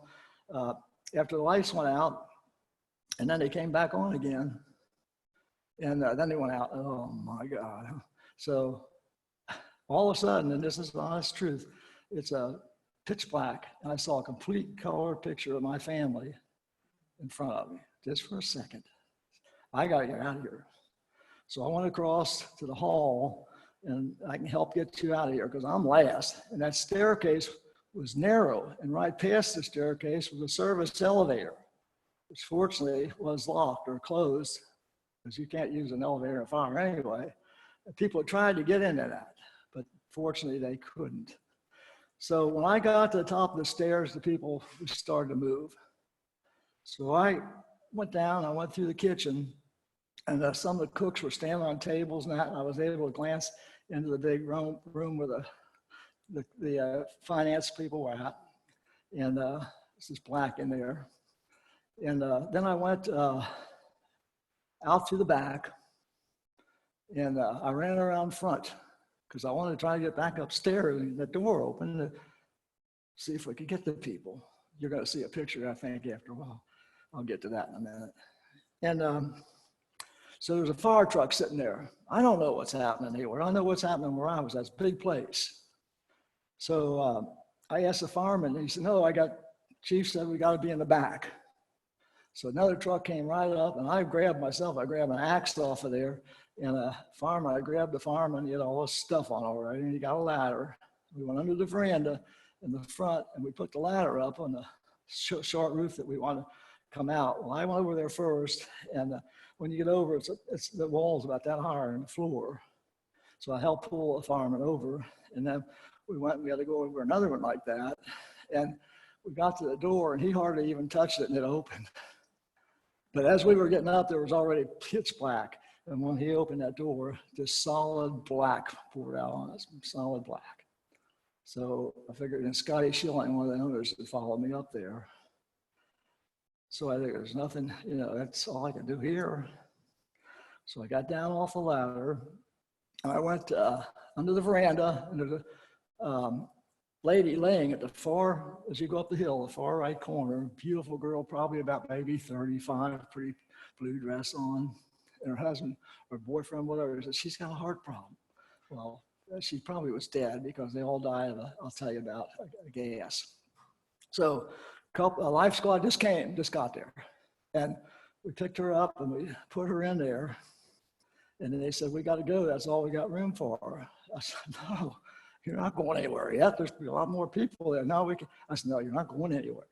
after the lights went out, and then they came back on again. And then they went out. Oh my God. So all of a sudden, and this is the honest truth, it's a pitch black. And I saw a complete color picture of my family in front of me, just for a second. I got to get out of here. So I went across to the hall, and I can help get you out of here because I'm last. And that staircase was narrow, and right past the staircase was a service elevator, which fortunately was locked or closed because you can't use an elevator in fire anyway. And people tried to get into that, but fortunately they couldn't. So when I got to the top of the stairs, the people started to move. So I went down, I went through the kitchen, and some of the cooks were standing on tables and that, and I was able to glance into the big room where the finance people were at. And this is black in there. And then I went out to the back, and I ran around front because I wanted to try to get back upstairs and the door open to see if we could get the people. You're going to see a picture, I think, after a while. I'll get to that in a minute. And so there's a fire truck sitting there. I don't know what's happening anywhere. I know what's happening where I was. That's a big place. So I asked the fireman, and he said, "No, Chief said we got to be in the back." So another truck came right up, and I grabbed an axe off of there, and I grabbed the fireman, he had all this stuff on already, and he got a ladder. We went under the veranda in the front, and we put the ladder up on the short roof that we want to come out. Well, I went over there first, and when you get over, it's the wall's about that higher than the floor. So I helped pull the fireman over, and then we had to go over another one like that, and we got to the door, and he hardly even touched it, and it opened. But as we were getting up, there was already pitch black. And when he opened that door, just solid black poured out on us, solid black. So I figured, and Scotty Schilling, one of the owners, had followed me up there. So I think there's nothing, that's all I can do here. So I got down off the ladder, and I went under the veranda, and there's a lady laying at the far, as you go up the hill, the far right corner, beautiful girl, probably about maybe 35, pretty blue dress on, and her husband or boyfriend, whatever, said she's got a heart problem. Well, she probably was dead because they all died of I'll tell you about a gas. So a life squad just got there, and we picked her up and we put her in there, and then they said, "We got to go, that's all we got room for." I said, "No. You're not going anywhere yet. There's a lot more people there. Now I said, "No, you're not going anywhere."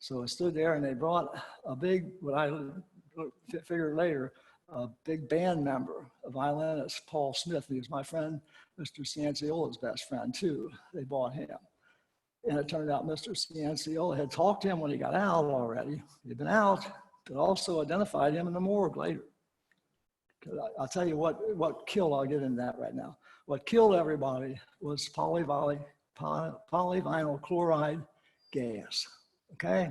So I stood there and they brought a big, what I figured later, a big band member, a violinist, Paul Smith. He was my friend, Mr. Cianciola's best friend too. They bought him. And it turned out Mr. Cianciola had talked to him when he got out already. He'd been out, but also identified him in the morgue later. I'll tell you what killed, I'll get into that right now. What killed everybody was polyvinyl chloride gas, okay?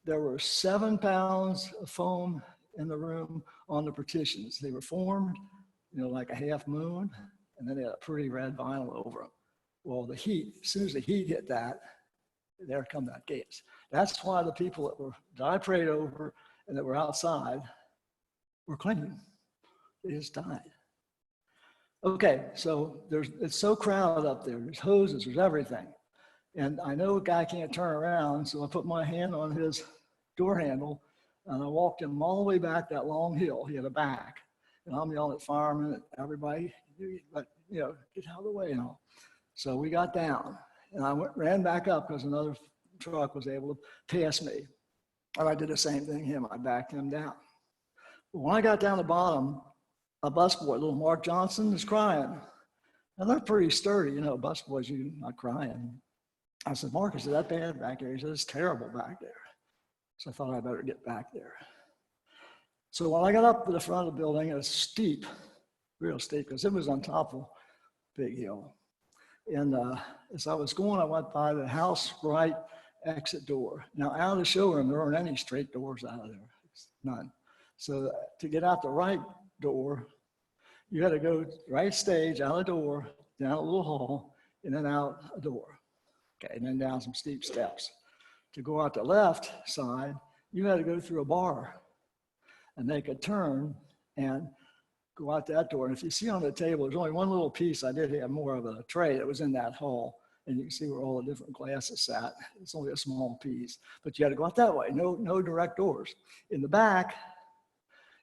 There were 7 pounds of foam in the room on the partitions. They were formed, you know, like a half moon, and then they had a pretty red vinyl over them. Well, the heat, as soon as the heat hit that, there come that gas. That's why the people that I prayed over and that were outside were clean. They just died. Okay, so it's so crowded up there. There's hoses, there's everything. And I know a guy can't turn around, so I put my hand on his door handle and I walked him all the way back that long hill. He had a back. And I'm yelling at firemen and everybody, but you know, get out of the way and all. So we got down and I ran back up because another truck was able to pass me. And I did the same thing I backed him down. But when I got down the bottom, a busboy, little Mark Johnson, is crying. And they're pretty sturdy, you know, busboys, you're not crying. I said, Mark, is it that bad back there? He said, it's terrible back there. So I thought I better get back there. So when I got up to the front of the building, it was steep, real steep, because it was on top of a big hill. And as I was going, I went by the house right exit door. Now out of the showroom, there weren't any straight doors out of there, none. So to get out the right door, you had to go right stage, out a door, down a little hall, and then out a door. Okay, and then down some steep steps. To go out the left side, you had to go through a bar and make a turn and go out that door. And if you see on the table, there's only one little piece. I did have more of a tray that was in that hall. And you can see where all the different glasses sat. It's only a small piece, but you had to go out that way. No direct doors. In the back,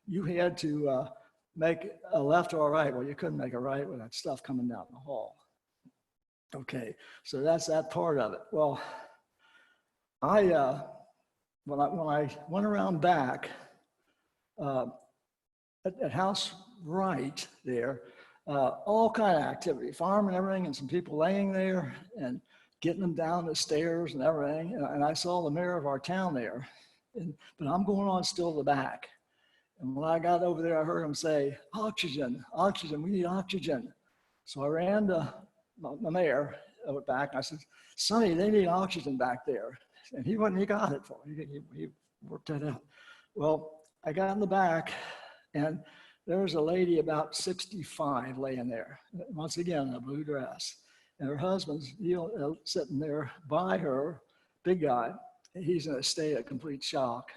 you had to make a left or a right. Well, you couldn't make a right with that stuff coming down the hall. Okay, so that's that part of it. Well, when I went around back at house right there, all kind of activity, farm and everything, and some people laying there and getting them down the stairs and everything. And I saw the mayor of our town there, but I'm going on still to the back. And when I got over there, I heard him say, oxygen, oxygen, we need oxygen. So I ran to my mayor over back, and I said, Sonny, they need oxygen back there. And he got it for me. He worked that out. Well, I got in the back, and there was a lady about 65 laying there. Once again, in a blue dress. And her husband's sitting there by her, big guy. He's in a state of complete shock.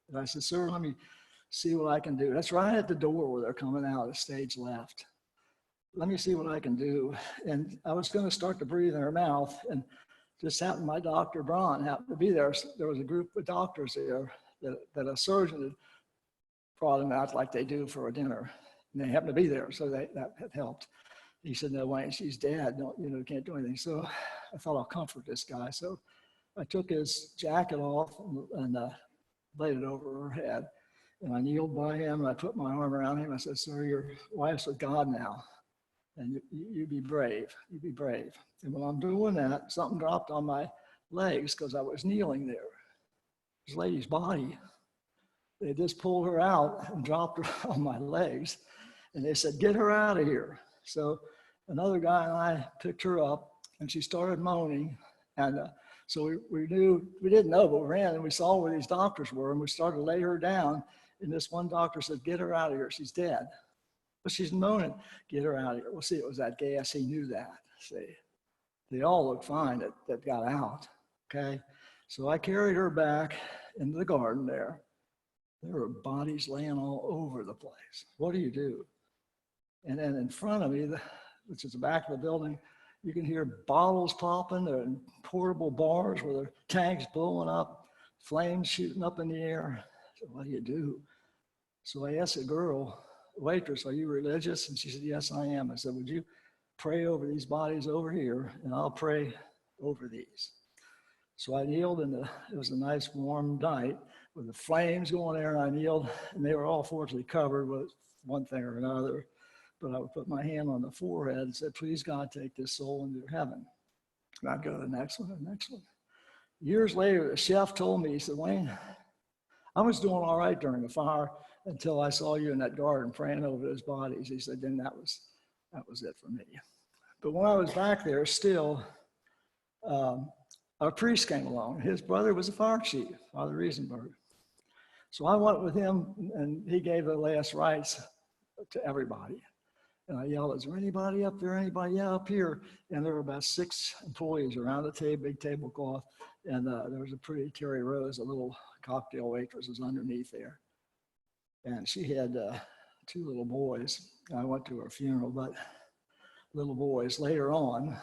And I said, sir, let me see what I can do. That's right at the door where they're coming out, the stage left. Let me see what I can do. And I was going to start to breathe in her mouth, and just happened, my doctor, Braun, happened to be there. There was a group of doctors there that a surgeon had brought him out like they do for a dinner. And they happened to be there, so that helped. He said, no, Wayne, she's dead. Can't do anything. So I thought, I'll comfort this guy. So I took his jacket off and laid it over her head. And I kneeled by him, and I put my arm around him. I said, sir, your wife's with God now. And you be brave, you be brave. And when I'm doing that, something dropped on my legs because I was kneeling there. This lady's body. They just pulled her out and dropped her on my legs. And they said, get her out of here. So another guy and I picked her up, and she started moaning. And so we didn't know, but we ran and we saw where these doctors were, and we started to lay her down. And this one doctor said, get her out of here, she's dead. But she's moaning, get her out of here. Well, see, it was that gas, he knew that, see. They all looked fine that got out, okay? So I carried her back into the garden there. There were bodies laying all over the place. What do you do? And then in front of me, which is the back of the building, you can hear bottles popping and portable bars with their tanks blowing up, flames shooting up in the air. So what do you do? So I asked a girl, waitress, are you religious? And she said, yes, I am. I said, would you pray over these bodies over here, and I'll pray over these. So I kneeled, and it was a nice warm night with the flames going there, and I kneeled, and they were all fortunately covered with one thing or another. But I would put my hand on the forehead and said, please God, take this soul into heaven. And I'd go to the next one, the next one. Years later, the chef told me, he said, Wayne, I was doing all right during the fire until I saw you in that garden praying over those bodies. He said, then that was it for me. But when I was back there still, a priest came along. His brother was a fire chief, Father Riesenberg. So I went with him, and he gave the last rites to everybody. And I yelled, is there anybody up there? Anybody? Yeah, up here. And there were about 6 employees around the table, big tablecloth. And there was a pretty Terry Rose, a little cocktail waitress was underneath there. And she had 2 little boys. I went to her funeral, but little boys. Later on,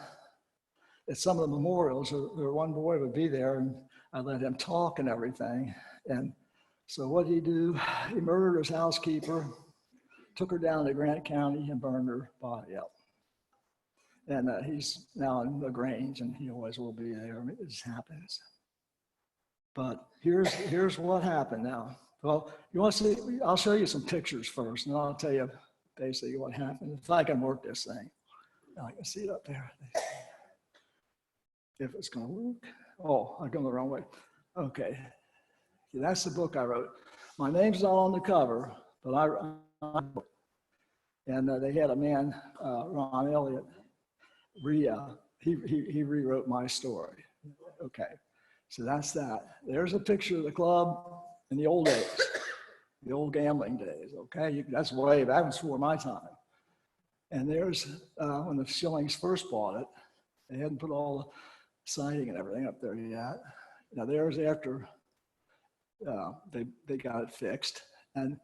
at some of the memorials, there one boy would be there, and I let him talk and everything. And so what did he do? He murdered his housekeeper, took her down to Grant County, and burned her body up. And he's now in LaGrange, and he always will be there. I mean, it just happens. But here's what happened now. Well, you want to see? I'll show you some pictures first, and I'll tell you basically what happened. If I can work this thing, I can see it up there. If it's going to work. Oh, I'm going the wrong way. Okay, that's the book I wrote. My name's not on the cover, but and they had a man, Ron Elliott, he rewrote my story. Okay, so that's that. There's a picture of the club in the old days, the old gambling days. Okay, that's way back, that was before my time. And there's when the Shillings first bought it, they hadn't put all the siding and everything up there yet. Now there's after they got it fixed. And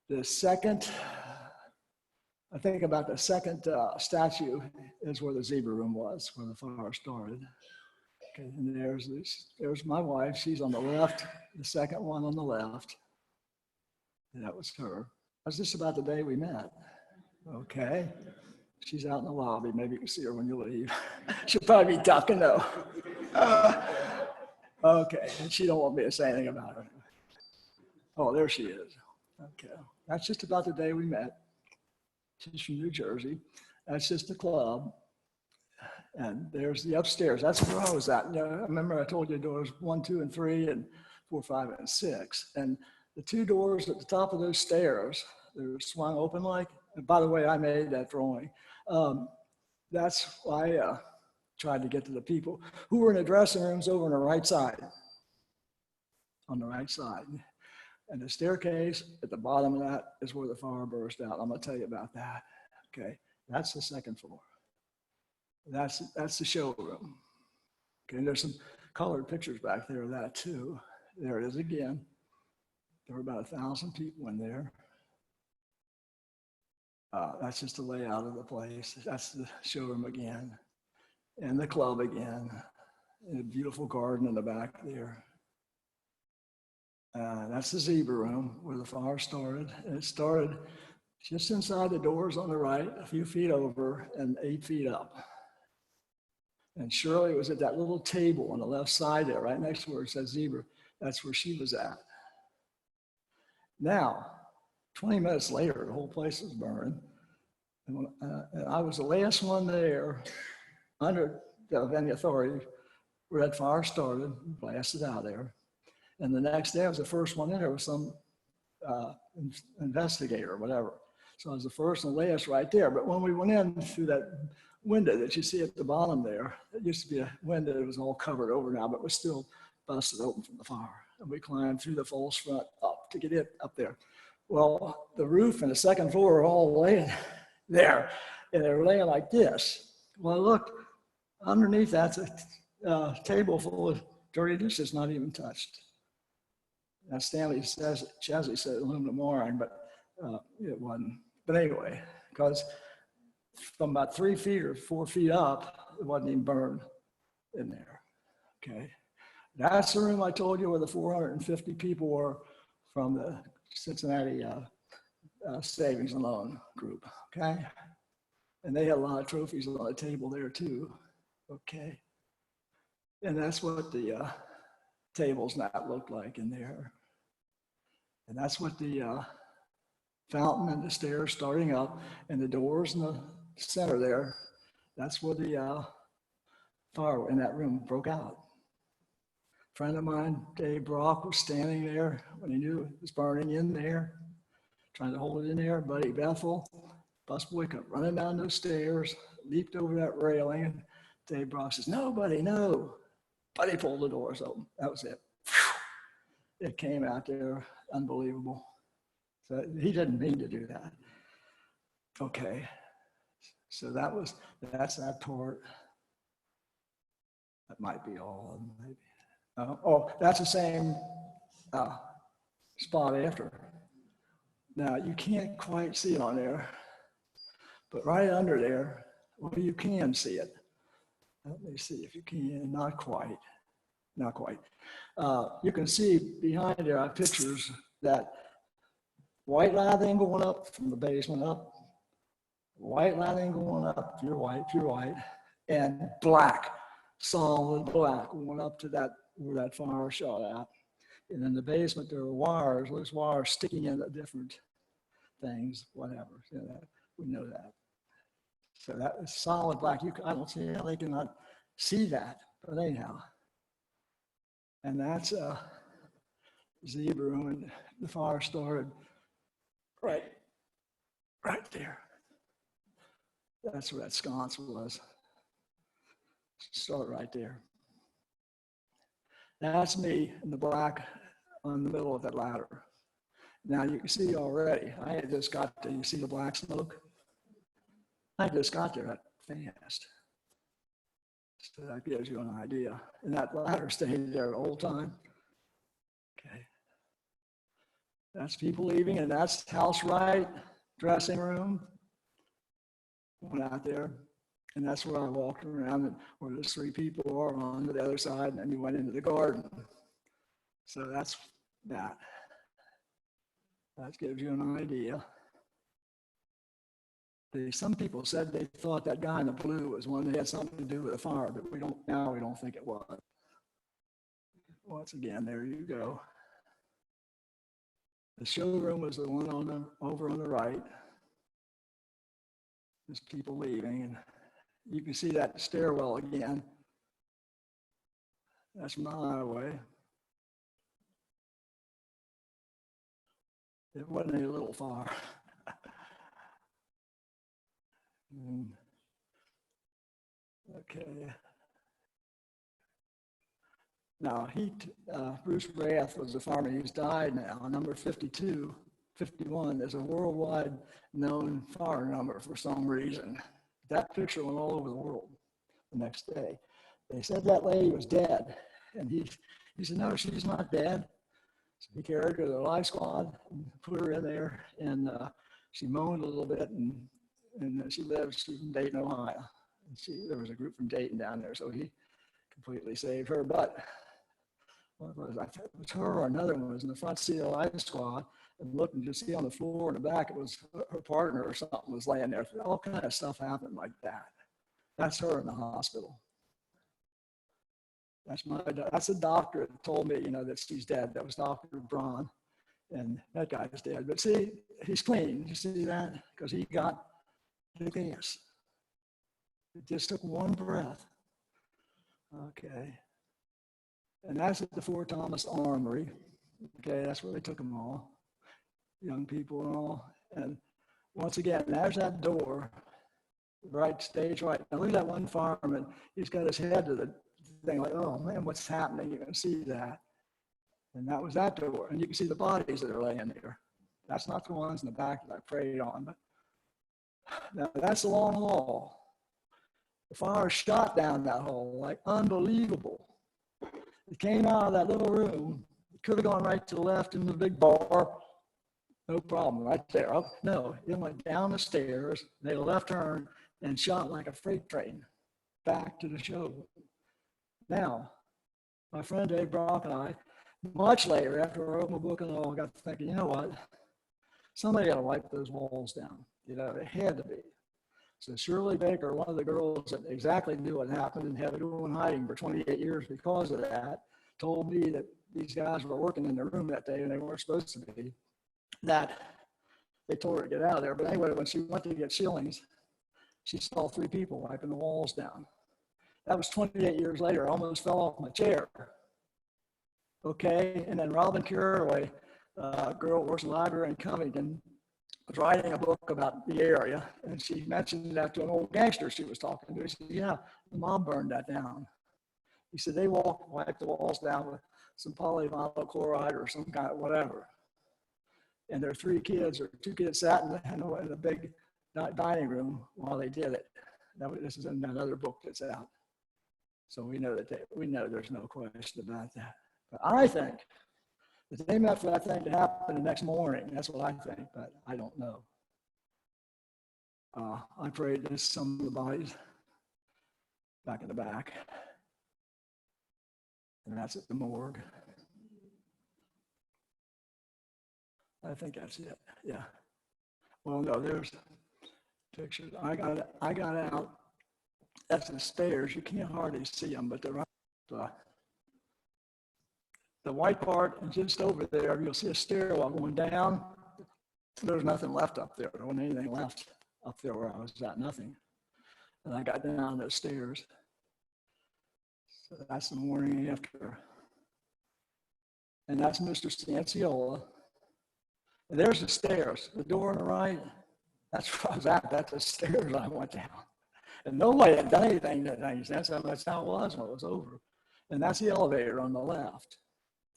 the second, I think about the second statue is where the zebra room was, where the fire started. Okay, and there's my wife. She's on the left, the second one on the left. And that was her. That's just about the day we met. Okay. She's out in the lobby. Maybe you can see her when you leave. She'll probably be ducking though. Okay, and she don't want me to say anything about her. Oh, there she is. Okay, that's just about the day we met. She's from New Jersey. That's just the club. And there's the upstairs. That's where I was at. You know, I remember I told you doors 1, 2, and 3, and 4, 5, and 6. And the 2 doors at the top of those stairs, they were swung open like. And by the way, I made that drawing. That's why I tried to get to the people who were in the dressing rooms over on the right side. On the right side. And the staircase at the bottom of that is where the fire burst out. I'm going to tell you about that. Okay, that's the second floor. That's the showroom. Okay, and there's some colored pictures back there of that too. There it is again. There were about 1,000 people in there. That's just the layout of the place. That's the showroom again, and the club again, and a beautiful garden in the back there. That's the zebra room where the fire started. And it started just inside the doors on the right, a few feet over and 8 feet up. And Shirley was at that little table on the left side there, right next to where it says zebra. That's where she was at. Now, 20 minutes later, the whole place was burning. And I was the last one there under any authority where that fire started, blasted out there. And the next day I was the first one in there with some investigator or whatever. So I was the first and last right there. But when we went in through that window that you see at the bottom there, it used to be a window that was all covered over now, but was still busted open from the fire. And we climbed through the false front up to get it up there. Well, the roof and the second floor are all laying there, and they were laying like this. Well, look, underneath that's a table full of dirty dishes not even touched. Now Stanley says, Chesley said aluminum wiring, but it wasn't. But anyway, because from about 3 feet or 4 feet up, it wasn't even burned in there, okay? That's the room I told you where the 450 people were from the Cincinnati Savings and Loan Group, okay? And they had a lot of trophies on the table there too, okay? And that's what the tables and that looked like in there. And that's what the fountain and the stairs starting up and the doors in the center there. That's where the fire in that room broke out. A friend of mine, Dave Brock, was standing there when he knew it was burning in there, trying to hold it in there. Buddy Bethel, busboy, come running down those stairs, leaped over that railing, and Dave Brock says, "No, buddy, no." Buddy pulled the doors open. That was it. It came out there, unbelievable. So he didn't mean to do that. Okay, so that's that part. That might be all of them, maybe. Oh, that's the same spot after. Now, you can't quite see it on there, but right under there, well, you can see it. Let me see if you can, not quite. You can see behind there, I have pictures that white lathing going up from the basement up, white lathing going up, pure white, and black, solid black going up to that, where that fire shot at. And in the basement, there were wires, loose wires sticking into different things, whatever. You know, we know that. So that is solid black. I don't see how they cannot see that, but anyhow. And that's zebra room, and the fire started right there. That's where that sconce was. Start right there. That's me in the black on the middle of that ladder. Now you can see already, I had just got there. You see the black smoke? I just got there that fast. So that gives you an idea. And that ladder stayed there the whole time. Okay. That's people leaving, and that's house right, dressing room. Went out there, and that's where I walked around, and where those three people are on the other side, and then you went into the garden. So that's that. That gives you an idea. Some people said they thought that guy in the blue was one that had something to do with the fire, but we don't think it was. Once again, there you go. The showroom was the one over on the right. There's people leaving, and you can see that stairwell again. That's from the highway. It wasn't a little far. Okay. Now, Bruce Rath was a farmer. He's died now. Number 52, 51 is a worldwide known fire number for some reason. That picture went all over the world the next day. They said that lady was dead. And he said, "No, she's not dead." So he carried her to the life squad and put her in there. And she moaned a little bit, and she lives in Dayton, Ohio. And there was a group from Dayton down there, so he completely saved her. But what was I think it was her or another one was in the front seat of the life squad, and looking to see on the floor in the back, it was her partner or something was laying there. All kind of stuff happened like that. That's her in the hospital. That's a doctor that told me, that she's dead. That was Dr. Braun, and that guy is dead. But see, he's clean. You see that? Because he got the gas. It just took one breath. Okay. And that's at the Fort Thomas Armory. Okay, that's where they took them all, young people and all. And once again, there's that door, right, stage right. Now look at that one fireman. He's got his head to the thing like, oh man, what's happening? You can see that. And that was that door. And you can see the bodies that are laying there. That's not the ones in the back that I prayed on, but now that's a long hall. The fire shot down that hall, like unbelievable. It came out of that little room. It could have gone right to the left in the big bar. No problem, right there. Oh, no, it went down the stairs, made a left turn, and shot like a freight train back to the show. Now, my friend Dave Brock and I, much later, after I opened the book and all, got to thinking, you know what? Somebody got to wipe those walls down. It had to be. So Shirley Baker, one of the girls that exactly knew what happened and had to go in hiding for 28 years because of that, told me that these guys were working in their room that day and they weren't supposed to be, that they told her to get out of there. But anyway, when she went to get shillings, she saw 3 people wiping the walls down. That was 28 years later. I almost fell off my chair. Okay, and then Robin Carraway, a girl who works in the library in Covington, was writing a book about the area, and she mentioned that to an old gangster she was talking to. He said, yeah, the mob burned that down. He said, they wiped the walls down with some polyvinyl chloride or some kind of whatever. And their 3 kids, or 2 kids sat in the big dining room while they did it. This is in another book that's out. So we know there's no question about that. But I think that they meant for that thing to happen the next morning. That's what I think, but I don't know. I prayed there's some of the bodies back in the back. And that's at the morgue. I think that's it, yeah. Well, no, there's pictures. I got out. That's the stairs. You can't hardly see them, but they're the white part, and just over there, you'll see a stairwell going down. There's nothing left up there. There wasn't anything left up there where I was at, nothing. And I got down those stairs. So that's the morning after. And that's Mr. Stanciola. And there's the stairs, the door on the right. That's where I was at. That's the stairs I went down. And nobody had done anything that night. That's how it was when it was over. And that's the elevator on the left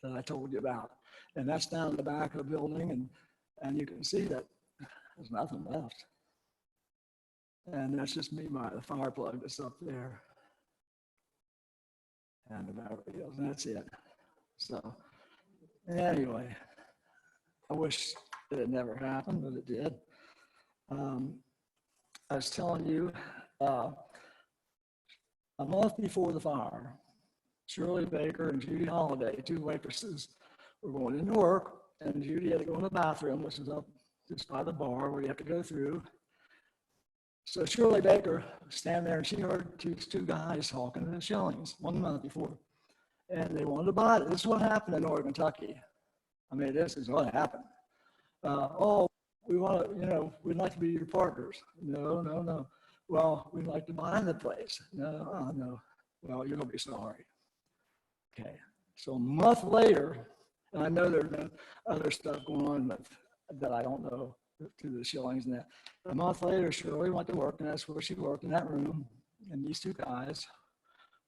that I told you about. And that's down in the back of the building, and you can see that there's nothing left. And that's just me by the fire plug that's up there. And the Beverly Hills, and that's it. So anyway, I wish that it never happened, but it did. I was telling you, a month before the fire, Shirley Baker and Judy Holliday, 2 waitresses, were going into work, and Judy had to go in the bathroom, which is up just by the bar where you have to go through. So Shirley Baker was standing there, and she heard two guys talking to the shillings 1 month before, and they wanted to buy it. This is what happened in Northern Kentucky. I mean, this is what happened. We want to, we'd like to be your partners. No. Well, we'd like to buy the place. No. Well, you're gonna be sorry. Okay. So a month later, and I know there's been other stuff going on that I don't know through the shillings and that. A month later, Shirley went to work, and that's where she worked, in that room. And these 2 guys,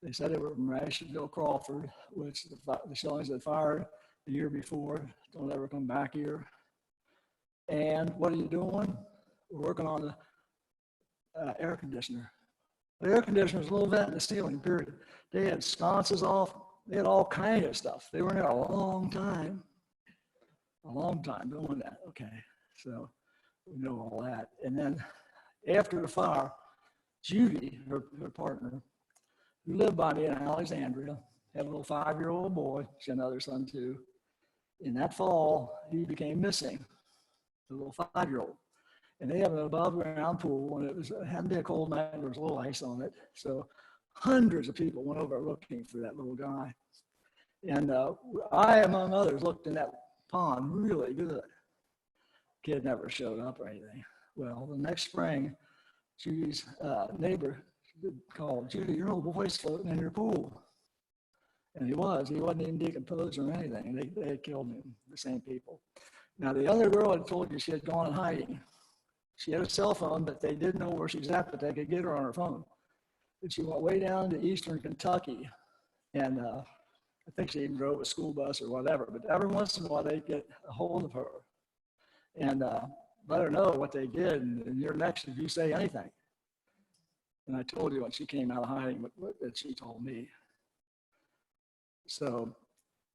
they said they were from Rashidville, Crawford, which the shillings had fired the year before. Don't ever come back here. And what are you doing? We're working on the air conditioner. The air conditioner was a little vent in the ceiling, period. They had sconces off. They had all kinds of stuff. They were in there a long time doing that. Okay, so we know all that. And then after the fire, Judy, her partner, who lived by me in Alexandria, had a little 5-year-old boy. She had another son too. In that fall, he became missing, the little 5-year-old. And they have an above ground pool, and it hadn't been a cold night, there was a little ice on it. So hundreds of people went over looking for that little guy. And I, among others, looked in that pond really good. Kid never showed up or anything. Well, the next spring, Judy's neighbor called, Judy, your little boy's floating in your pool. And he wasn't even decomposed or anything. They had killed him, the same people. Now, the other girl had told you she had gone in hiding. She had a cell phone, but they didn't know where she was at, but they could get her on her phone. And she went way down to eastern Kentucky. And I think she even drove a school bus or whatever, but every once in a while they'd get a hold of her and let her know what they did. And you're next if you say anything. And I told you when she came out of hiding what she told me. So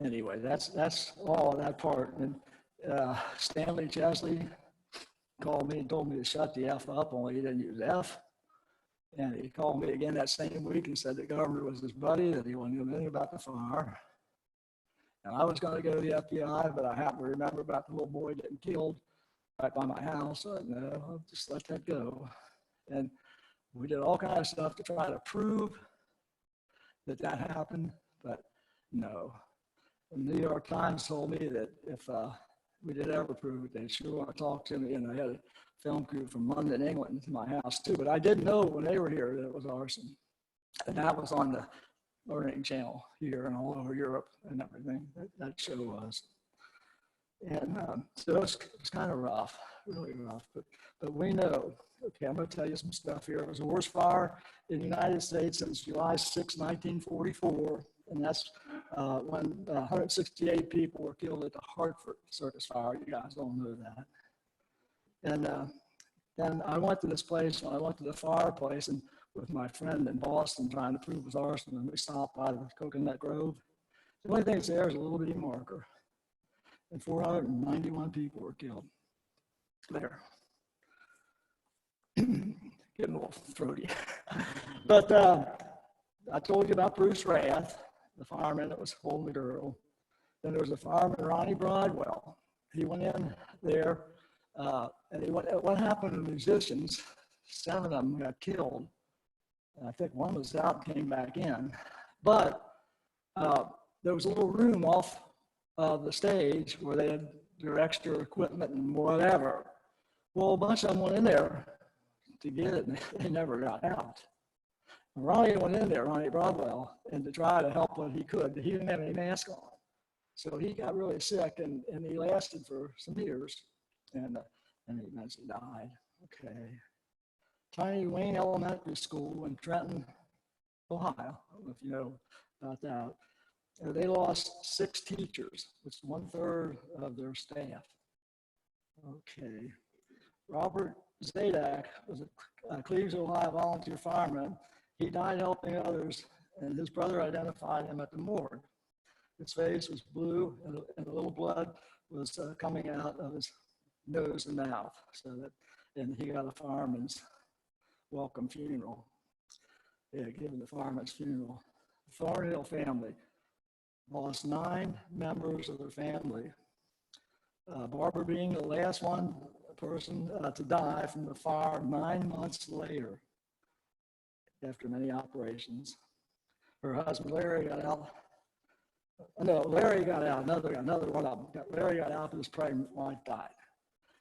anyway, that's all of that part. And Stanley Chesley called me and told me to shut the F up, only he didn't use F. And he called me again that same week and said the governor was his buddy, that he wanted to know anything about the fire. And I was going to go to the FBI, but I happened to remember about the little boy getting killed right by my house. So no, I'll just let that go. And We did all kinds of stuff to try to prove that that happened, but no. The New York Times told me that if we did ever prove it, they'd sure want to talk to me, and I had a film crew from London, England, to my house too. But I did know when they were here that it was arson, and that was on the Learning Channel here and all over Europe and everything. That show was, and so it was kind of rough, really rough. But we know. Okay, I'm going to tell you some stuff here. It was the worst fire in the United States since July 6, 1944. And that's when 168 people were killed at the Hartford Circus Fire. You guys don't know that. And then I went to this place, I went to the fireplace and with my friend in Boston trying to prove it was arson, and we stopped by the Coconut Grove. The only thing that's there is a little bitty marker. And 491 people were killed there. Getting a little throaty. But I told you about Bruce Rath, the fireman that was holding the girl. Then there was a fireman, Ronnie Bridwell. He went in there, and what happened to the musicians, 7 of them got killed. I think one was out and came back in. But there was a little room off of the stage where they had their extra equipment and whatever. Well, a bunch of them went in there to get it, and they never got out. Ronnie went in there, Ronnie Bridwell, and to try to help what he could, but he didn't have any mask on. So he got really sick, and he lasted for some years, and he eventually died. Okay. Tiny Wayne Elementary School in Trenton, Ohio. I don't know if you know about that. They lost 6 teachers, which is 1/3 of their staff. Okay. Robert Zadak was a Cleves, Ohio volunteer fireman. He died helping others, and his brother identified him at the morgue. His face was blue, and a little blood was coming out of his nose and mouth. And he got a fireman's welcome funeral. Yeah, given the fireman's funeral. The Thornhill family lost 9 members of their family. Barbara being the last person to die from the fire 9 months later after many operations. Her husband Larry got out. No, Larry got out. Another one of them. Larry got out, but his pregnant wife died.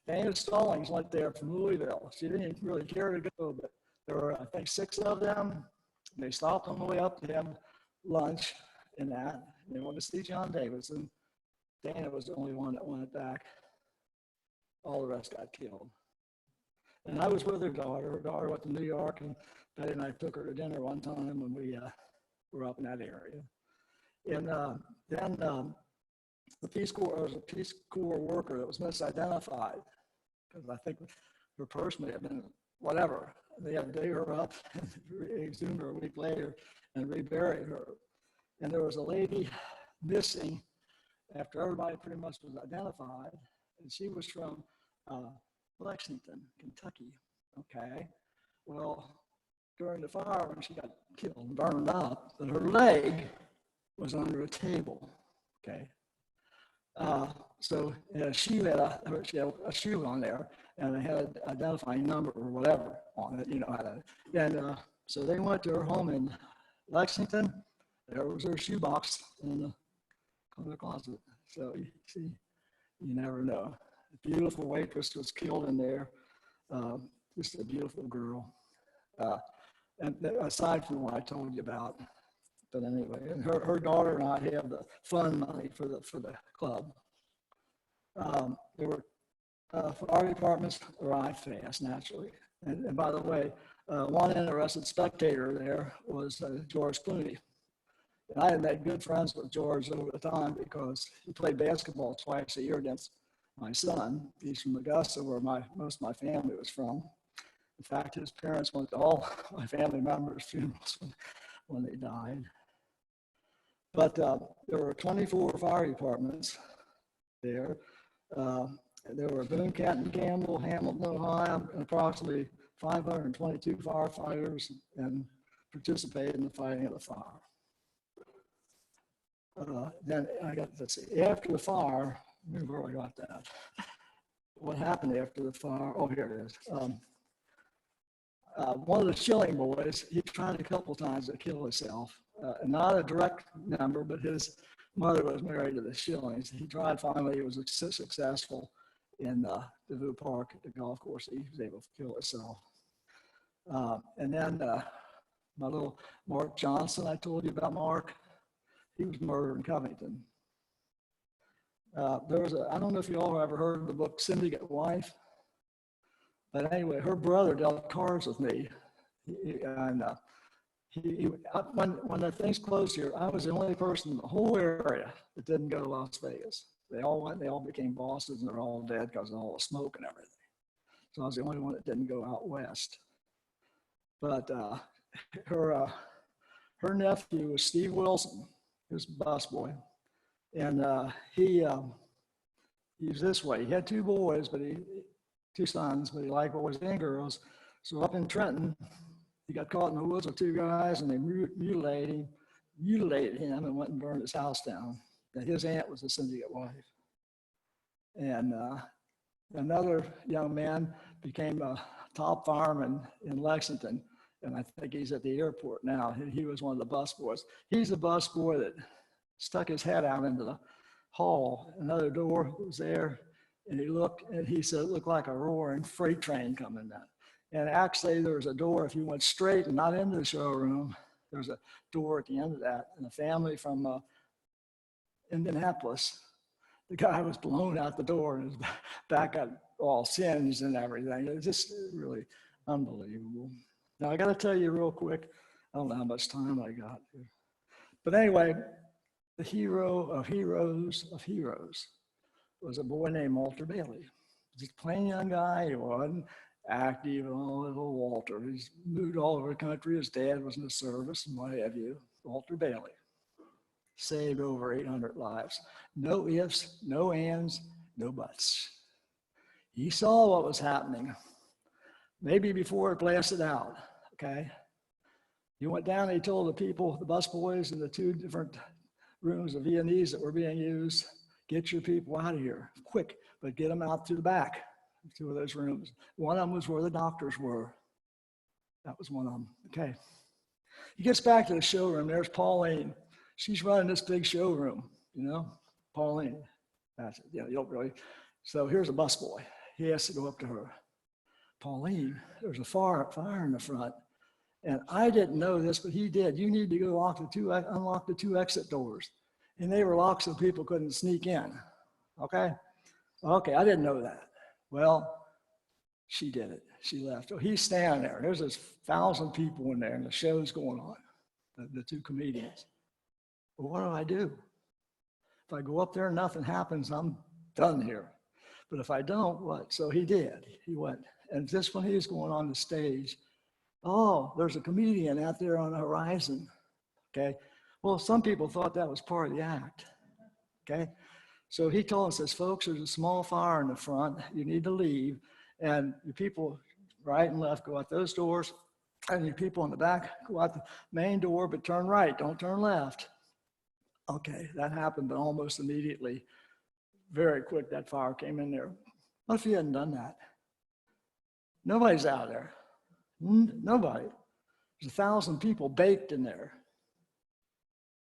Dana Stallings went there from Louisville. She didn't really care to go, but there were, I think, 6 of them. They stopped on the way up to have lunch and that. They wanted to see John Davidson. Dana was the only one that went back. All the rest got killed. And I was with her daughter. Her daughter went to New York, and Betty and I took her to dinner one time when we were up in that area. And then the Peace Corps, there was a Peace Corps worker that was misidentified, because I think her purse may have been whatever. They had to dig her up, exhumed her a week later, and reburied her. And there was a lady missing after everybody pretty much was identified, and she was from Lexington, Kentucky. Okay. Well, during the fire, when she got killed and burned up, but her leg was under a table. Okay. So she had a shoe on there, and they had an identifying number or whatever on it, you know how to. And so they went to her home in Lexington. There was her shoebox in the closet. So you see, you never know. A beautiful waitress was killed in there. Just a beautiful girl. And aside from what I told you about, but anyway, and her daughter and I have the fund money for the club. There were fire departments arrived fast, naturally. And by the way, one interested spectator there was George Clooney. And I had made good friends with George over the time because he played basketball twice a year against my son. He's from Augusta, where most of my family was from. In fact, his parents went to all my family members' funerals when they died. But there were 24 fire departments there. There were Boone, Canton, Campbell, Hamilton, Ohio, and approximately 522 firefighters and participated in the fighting of the fire. Then let's see, after the fire, where I got that. What happened after the fire? Oh, here it is. one of the Schilling boys, he tried a couple times to kill himself. Not a direct member, but his mother was married to the Schillings. He tried finally, he was successful in DeVue Park at the golf course. He was able to kill himself. And then my little Mark Johnson, I told you about Mark. He was murdered in Covington. There was I don't know if you all ever heard of the book Syndicate Wife, but anyway, her brother dealt cards with me. When the things closed here, I was the only person in the whole area that didn't go to Las Vegas. They all went, they all became bosses, and they're all dead because of all the smoke and everything. So I was the only one that didn't go out west. But her nephew was Steve Wilson, he was a busboy. And he was this way. He had two boys, two sons, but he liked boys and girls. So up in Trenton, he got caught in the woods with two guys, and they mutilated him and went and burned his house down. And his aunt was a syndicate wife. And another young man became a top fireman in Lexington, and I think he's at the airport now. He was one of the bus boys. He's a bus boy that stuck his head out into the hall. Another door was there, and he looked, and he said it looked like a roaring freight train coming down. And actually, there was a door, if you went straight and not into the showroom, there was a door at the end of that. And a family from Indianapolis, the guy was blown out the door, and his back got all singed and everything. It was just really unbelievable. Now, I got to tell you real quick, I don't know how much time I got here. But anyway, the hero of heroes was a boy named Walter Bailey. Just a plain young guy. He wasn't active, little Walter. He's moved all over the country. His dad was in the service and what have you. Walter Bailey saved over 800 lives. No ifs, no ands, no buts. He saw what was happening, maybe before it blasted out, okay? He went down and he told the people, the bus boys in the two different rooms of Viennese that were being used, get your people out of here, quick, but get them out to the back, two of those rooms. One of them was where the doctors were. That was one of them, okay. He gets back to the showroom, there's Pauline. She's running this big showroom, you know, Pauline. That's it, you don't really. So here's a busboy. He has to go up to her. Pauline, there's a fire in the front. And I didn't know this, but he did. You need to go unlock the two exit doors. And they were locked so people couldn't sneak in, okay? Okay, I didn't know that. Well, she did it. She left. So he's standing there. There's 1,000 people in there, and the show's going on, the two comedians. Well, what do I do? If I go up there and nothing happens, I'm done here. But if I don't, what? So he did. He went. And just when he was going on the stage, oh, there's a comedian out there on the horizon, okay? Well, some people thought that was part of the act, okay? So he told us, says, folks, there's a small fire in the front. You need to leave. And the people right and left go out those doors. And your people in the back go out the main door, but turn right, don't turn left. Okay, that happened, but almost immediately, very quick, that fire came in there. What if he hadn't done that? Nobody's out there. Nobody. There's 1,000 people baked in there.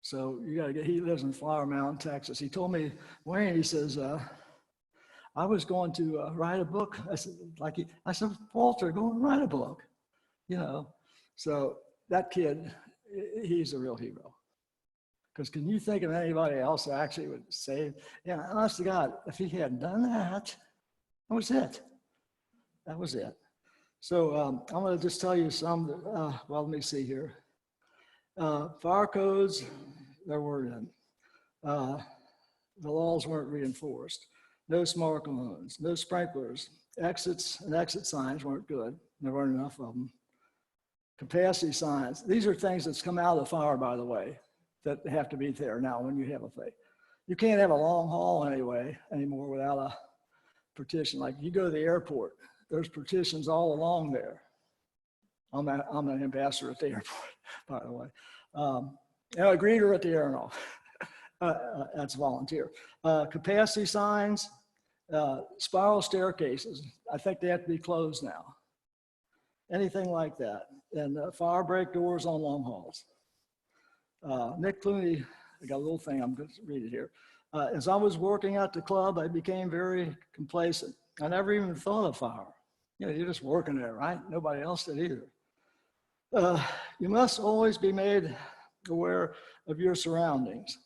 So you got to get, he lives in Flower Mound, Texas. He told me, Wayne, he says, I was going to write a book. I said, Walter, go and write a book, you know. So that kid, he's a real hero. Because can you think of anybody else that actually would say, yeah, honest to God, if he hadn't done that, that was it. That was it. So I'm going to just tell you some, well, let me see here. Fire codes, there weren't. The laws weren't reinforced. No smoke alarms, no sprinklers. Exits and exit signs weren't good. There weren't enough of them. Capacity signs. These are things that's come out of the fire, by the way, that have to be there now when you have a thing. You can't have a long haul anymore without a partition. Like you go to the airport, there's partitions all along there. I'm an ambassador at the airport, by the way. And a greeter at the aeronaut. That's volunteer. Capacity signs, spiral staircases. I think they have to be closed now. anything like that. And fire break doors on long hauls. Nick Clooney, I got a little thing, I'm going to read it here. As I was working at the club, I became very complacent. I never even thought of fire. You know, you're just working there, right? Nobody else did either. You must always be made aware of your surroundings.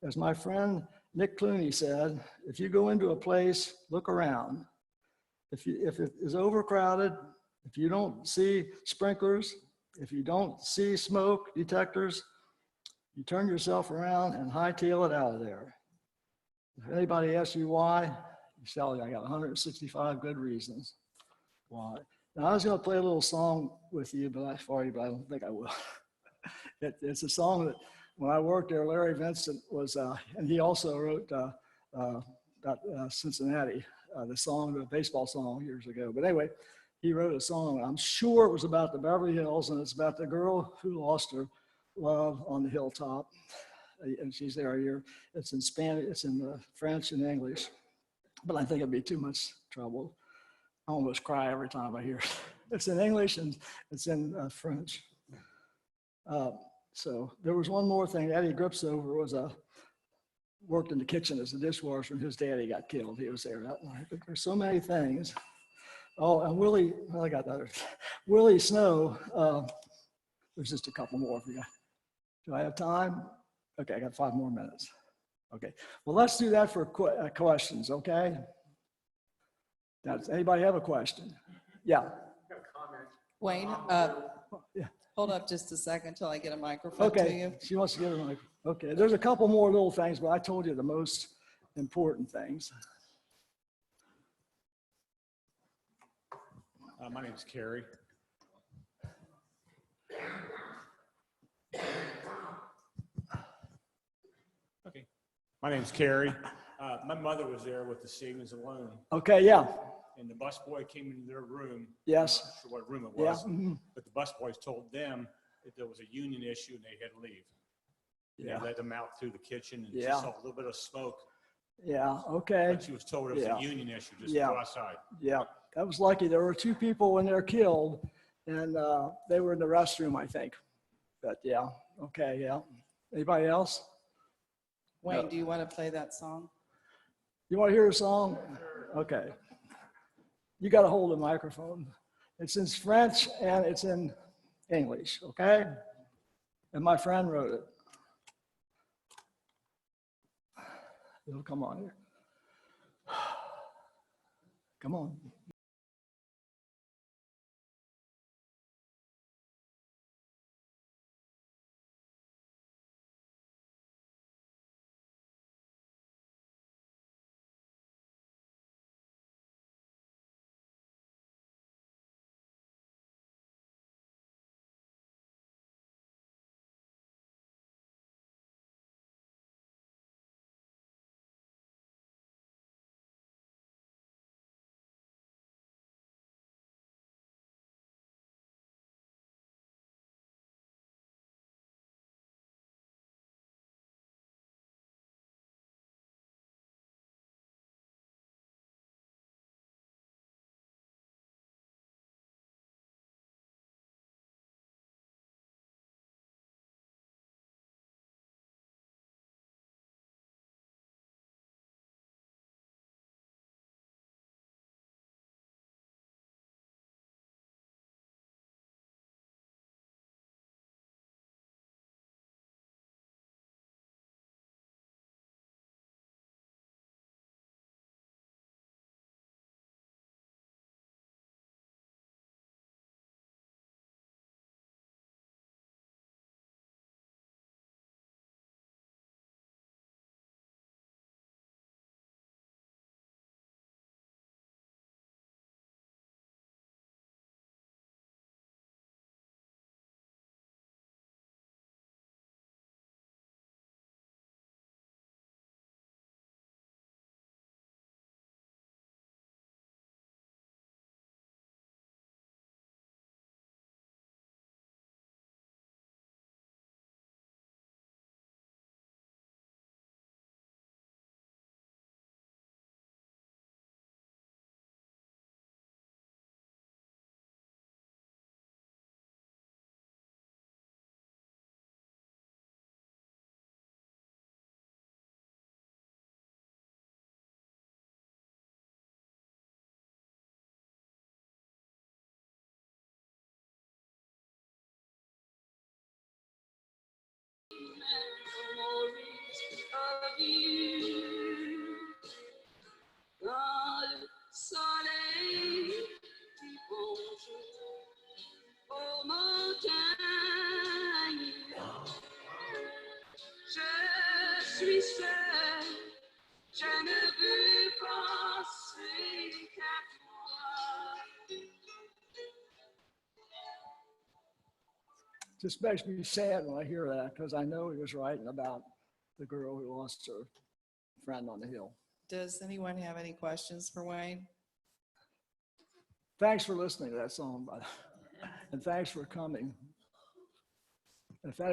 As my friend Nick Clooney said, if you go into a place, look around. If it is overcrowded, if you don't see sprinklers, if you don't see smoke detectors, you turn yourself around and hightail it out of there. If anybody asks you why, you tell them, I got 165 good reasons why. Now, I was going to play a little song with you, but I don't think I will. It's a song that when I worked there, Larry Vincent was, and he also wrote about Cincinnati, the baseball song years ago. But anyway, he wrote a song. I'm sure it was about the Beverly Hills, and it's about the girl who lost her love on the hilltop. And she's there here. It's in Spanish, it's in French and English, but I think it'd be too much trouble. I almost cry every time I hear it. It's in English and it's in French. So there was one more thing. Eddie Gripsover worked in the kitchen as a dishwasher, and his daddy got killed. He was there that night. But there's so many things. Oh, and Willie, well, I got the other. Willie Snow. There's just a couple more for you. Do I have time? Okay, I got 5 more minutes. Okay, well, let's do that for questions, okay? Does anybody have a question? Yeah. Wayne, Yeah. hold up just a second until I get a microphone to Okay, you. she wants to get a mic. Okay, there's a couple more little things, but I told you the most important things. My name's Carrie. Okay. My name's Carrie. My mother was there with the savings alone, Okay, yeah, and the busboy came into their room. yes, I'm not sure what room it yeah, was, mhm, but the busboys told them that there was a union issue and they had to leave. And yeah, they led them out through the kitchen, and she Yeah. saw a little bit of smoke, yeah, okay, but she was told it was Yeah. a union issue, just Yeah. go outside. yeah. That was lucky. There were 2 people when they're killed, and they were in the restroom, I think. But yeah, okay, yeah. Anybody else? Wayne, do you want to play that song? You want to hear a song? Okay. You got to hold the microphone. It's in French and it's in English, okay? And my friend wrote it. It'll come on here. Come on. of you. Dans le soleil du bonjour aux montagnes. Je suis seule, je ne veux penser qu'à toi. Just makes me sad when I hear that, because I know he was writing about the girl who lost her friend on the hill. Does anyone have any questions for Wayne? Thanks for listening to that song, and thanks for coming. If you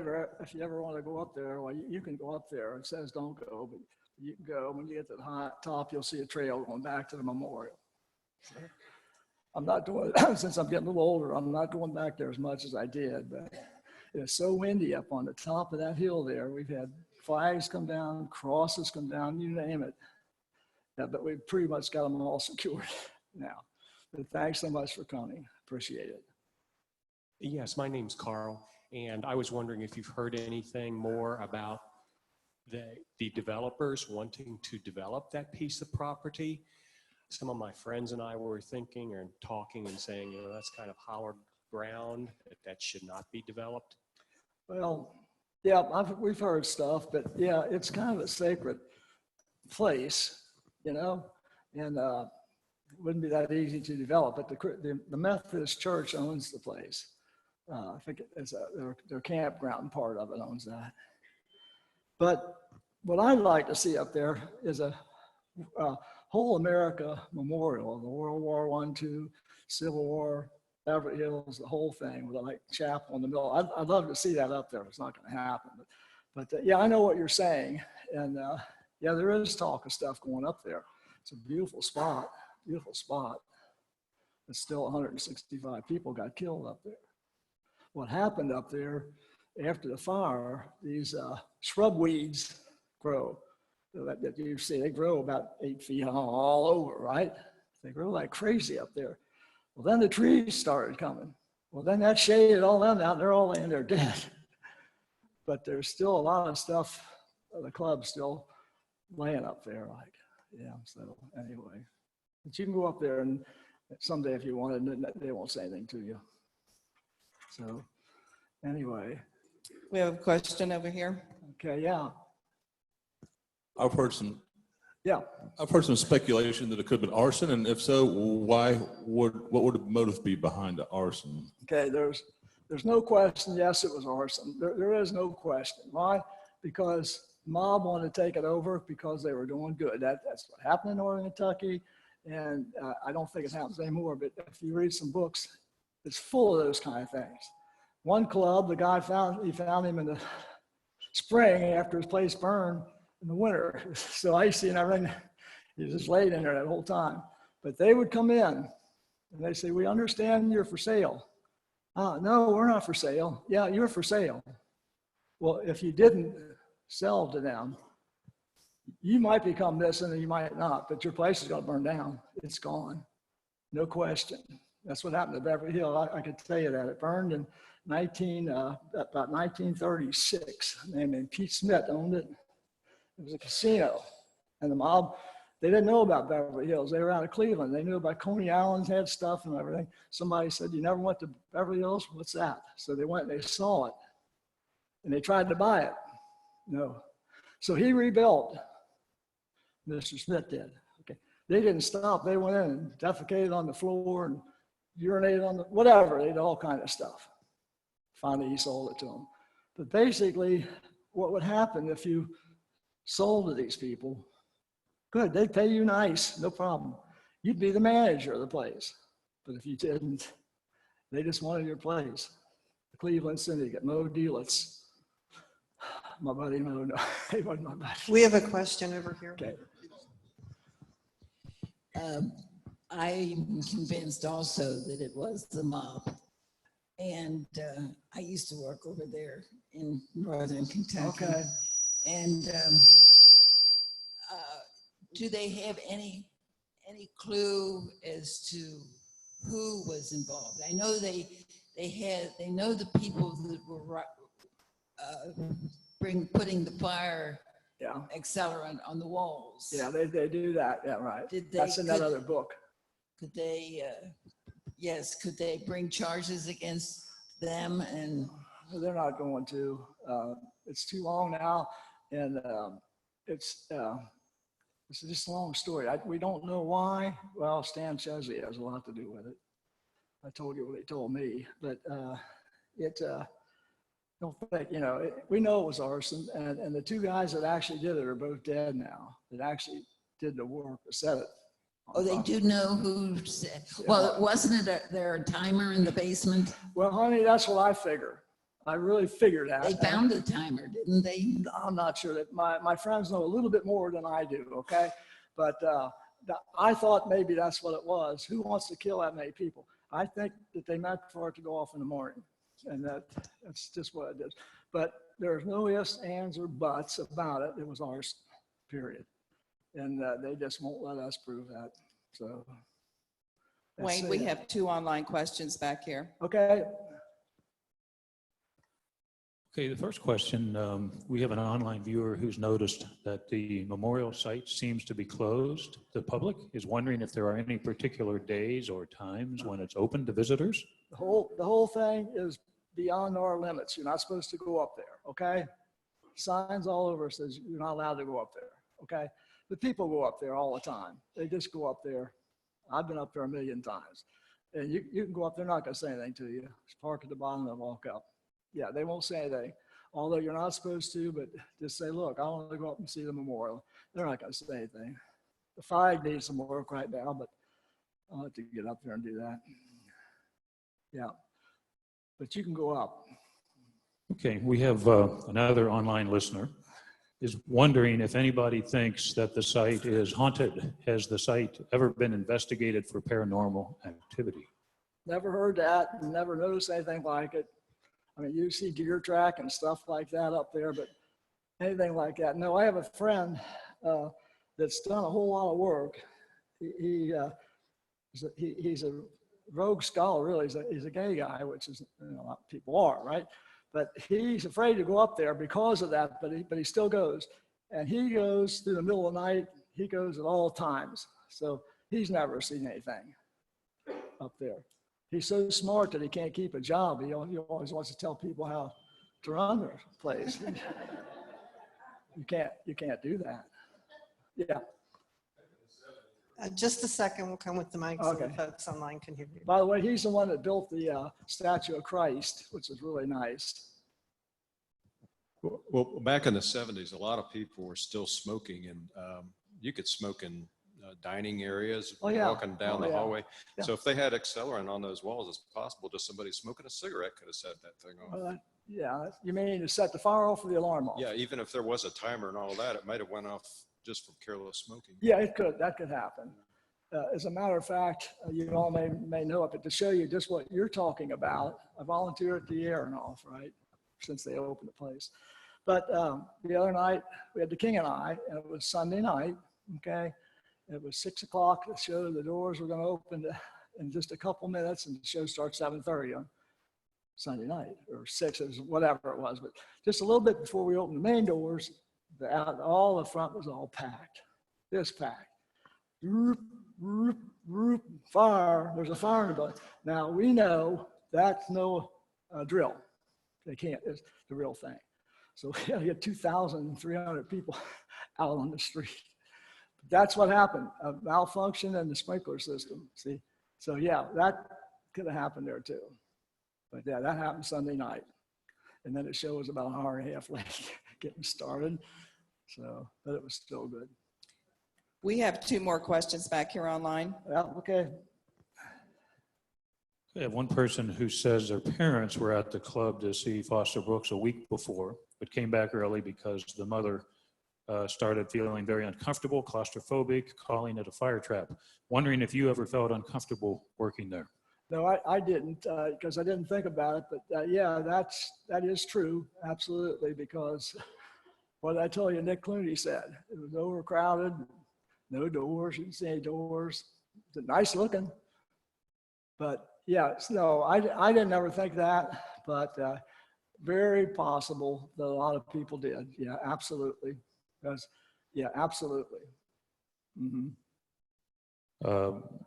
ever want to go up there, well, you can go up there. It says don't go, but you can go. When you get to the top, you'll see a trail going back to the memorial. So I'm not doing it, since I'm getting a little older, I'm not going back there as much as I did, but it's so windy up on the top of that hill there. We've had flags come down, crosses come down, you name it. Yeah, but we've pretty much got them all secured now. But thanks so much for coming. Appreciate it. Yes, my name's Carl, and I was wondering if you've heard anything more about the developers wanting to develop that piece of property. Some of my friends and I were thinking and talking and saying, you know, that's kind of hallowed ground, that should not be developed. Well, yeah, we've heard stuff, but yeah, it's kind of a sacred place, you know, and it wouldn't be that easy to develop. But the Methodist Church owns the place. I think it's their campground part of it owns that. But what I'd like to see up there is a whole America memorial of the World War I, II, Civil War, Beverly Hills, the whole thing with a like chapel in the middle. I'd love to see that up there. It's not going to happen, but yeah, I know what you're saying, and yeah, there is talk of stuff going up there. It's a beautiful spot, beautiful spot. It's still 165 people got killed up there. What happened up there after the fire? These shrub weeds grow. That you see, they grow about 8 feet all over, right? They grow like crazy up there. Well, then the trees started coming. Well, then that shaded all them out, and they're all laying there dead. But there's still a lot of stuff, the club's still laying up there, like, yeah, so anyway. But you can go up there and someday if you wanted, they won't say anything to you. So anyway. We have a question over here. Okay, yeah. I've heard some speculation that it could have been arson, and if so, what would the motive be behind the arson? Okay, there's no question. Yes, it was arson. There is no question. Why? Because mob wanted to take it over because they were doing good. That's what happened in Northern Kentucky, and I don't think it happens anymore. But if you read some books, it's full of those kind of things. One club, the guy found him in the spring after his place burned. In the winter, so icy and everything. He just laid in there that whole time. But they would come in and they say, "We understand you're for sale." No, we're not for sale. Yeah, you're for sale. Well, if you didn't sell to them, you might become this and you might not, but your place is going to burn down. It's gone. No question. That's what happened to Beverly Hills. I could tell you that. It burned in about 1936. A man named Pete Smith owned it. It was a casino, and the mob, they didn't know about Beverly Hills. They were out of Cleveland. They knew about Coney Island's had stuff and everything. Somebody said, "You never went to Beverly Hills? What's that?" So they went and they saw it, and they tried to buy it. No. So he rebuilt. Mr. Smith did. Okay. They didn't stop. They went in and defecated on the floor and urinated on the, whatever. They did all kind of stuff. Finally, he sold it to them. But basically, what would happen if you sold to these people? Good, they'd pay you nice, no problem. You'd be the manager of the place. But if you didn't, they just wanted your place. The Cleveland Syndicate, Mo Dealitz. My buddy Mo, no, he wasn't my buddy. We have a question over here. Okay. I'm convinced also that it was the mob. And I used to work over there in Northern Kentucky. Okay. And do they have any clue as to who was involved? I know they know the people that were putting the fire Yeah. accelerant on the walls. Yeah, they do that. Yeah, right. Did That's they, in that other book. could they, yes, could they bring charges against them? And They're not going to. It's too long now, and it's just a long story. We don't know why. Well, Stan Chesley has a lot to do with it. I told you what he told me, but don't think, we know it was arson, and the two guys that actually did it are both dead now, that actually did the work, set it. oh, they do know who said, well, wasn't it there a timer in the basement? Well, honey, that's what I figure. I really figured that. They found a timer, didn't they? I'm not sure that my friends know a little bit more than I do, okay? But I thought maybe that's what it was. Who wants to kill that many people? I think that they meant for it to go off in the morning, and that's just what it is. But there's no ifs, ands, or buts about it. It was arson, period. And they just won't let us prove that. So. Wayne, we have 2 online questions back here. Okay. Okay, the first question, we have an online viewer who's noticed that the memorial site seems to be closed. The public is wondering if there are any particular days or times when it's open to visitors. The whole thing is beyond our limits. You're not supposed to go up there, okay? Signs all over says you're not allowed to go up there, okay? But people go up there all the time. They just go up there. I've been up there 1,000,000 times. And you can go up, they're not gonna say anything to you. Just park at the bottom and walk up. Yeah, they won't say anything, although you're not supposed to, but just say, look, I want to go up and see the memorial. They're not going to say anything. The flag needs some work right now, but I'll have to get up there and do that. Yeah, but you can go up. Okay, we have another online listener is wondering if anybody thinks that the site is haunted. Has the site ever been investigated for paranormal activity? Never heard that, never noticed anything like it. I mean, you see deer track and stuff like that up there, but anything like that. No, I have a friend that's done a whole lot of work. He's a rogue scholar, really. He's a gay guy, which is, a lot of people are, right? But he's afraid to go up there because of that, but he still goes. And he goes through the middle of the night. He goes at all times. So he's never seen anything up there. He's so smart that he can't keep a job. He always wants to tell people how to run their place. You can't do that. Yeah. Just a second, we'll come with the mic so the Okay. folks online can hear you. By the way, he's the one that built the statue of Christ, which is really nice. Well, back in the 70s, a lot of people were still smoking, and you could smoke in dining areas, walking down the hallway. Yeah. So if they had accelerant on those walls, it's possible just somebody smoking a cigarette could have set that thing off. Yeah, you mean to set the fire off or the alarm off? Yeah, even if there was a timer and all that, it might have went off just from careless smoking. Yeah, it could. That could happen. As a matter of fact, you all may know it, but to show you just what you're talking about, I volunteer at the Air and off, right, since they opened the place. But the other night, we had the King and I, and it was Sunday night, okay? It was 6 o'clock. The show, the doors were going to open in just a couple minutes, and the show starts 7:30 on Sunday night, or 6, it was whatever it was. But just a little bit before we opened the main doors, all the front was all packed, this packed. Roop, roop, roop, fire. There's a fire in the building. Now, we know that's no drill. They can't. It's the real thing. So we had to get 2,300 people out on the street. That's what happened, a malfunction in the sprinkler system, see? So yeah, that could have happened there too. But yeah, that happened Sunday night. And then the show was about an hour and a half late getting started. So, but it was still good. We have 2 more questions back here online. Yeah, okay. I have one person who says their parents were at the club to see Foster Brooks a week before, but came back early because the mother started feeling very uncomfortable, claustrophobic, calling it a fire trap. Wondering if you ever felt uncomfortable working there. No, I didn't, because I didn't think about it, but yeah, that is true, absolutely, because what I told you, Nick Clooney said, it was overcrowded, no doors, you didn't see any doors, it's nice looking, but yeah, no, I didn't ever think that, but very possible that a lot of people did, yeah, absolutely. Because, yeah, absolutely.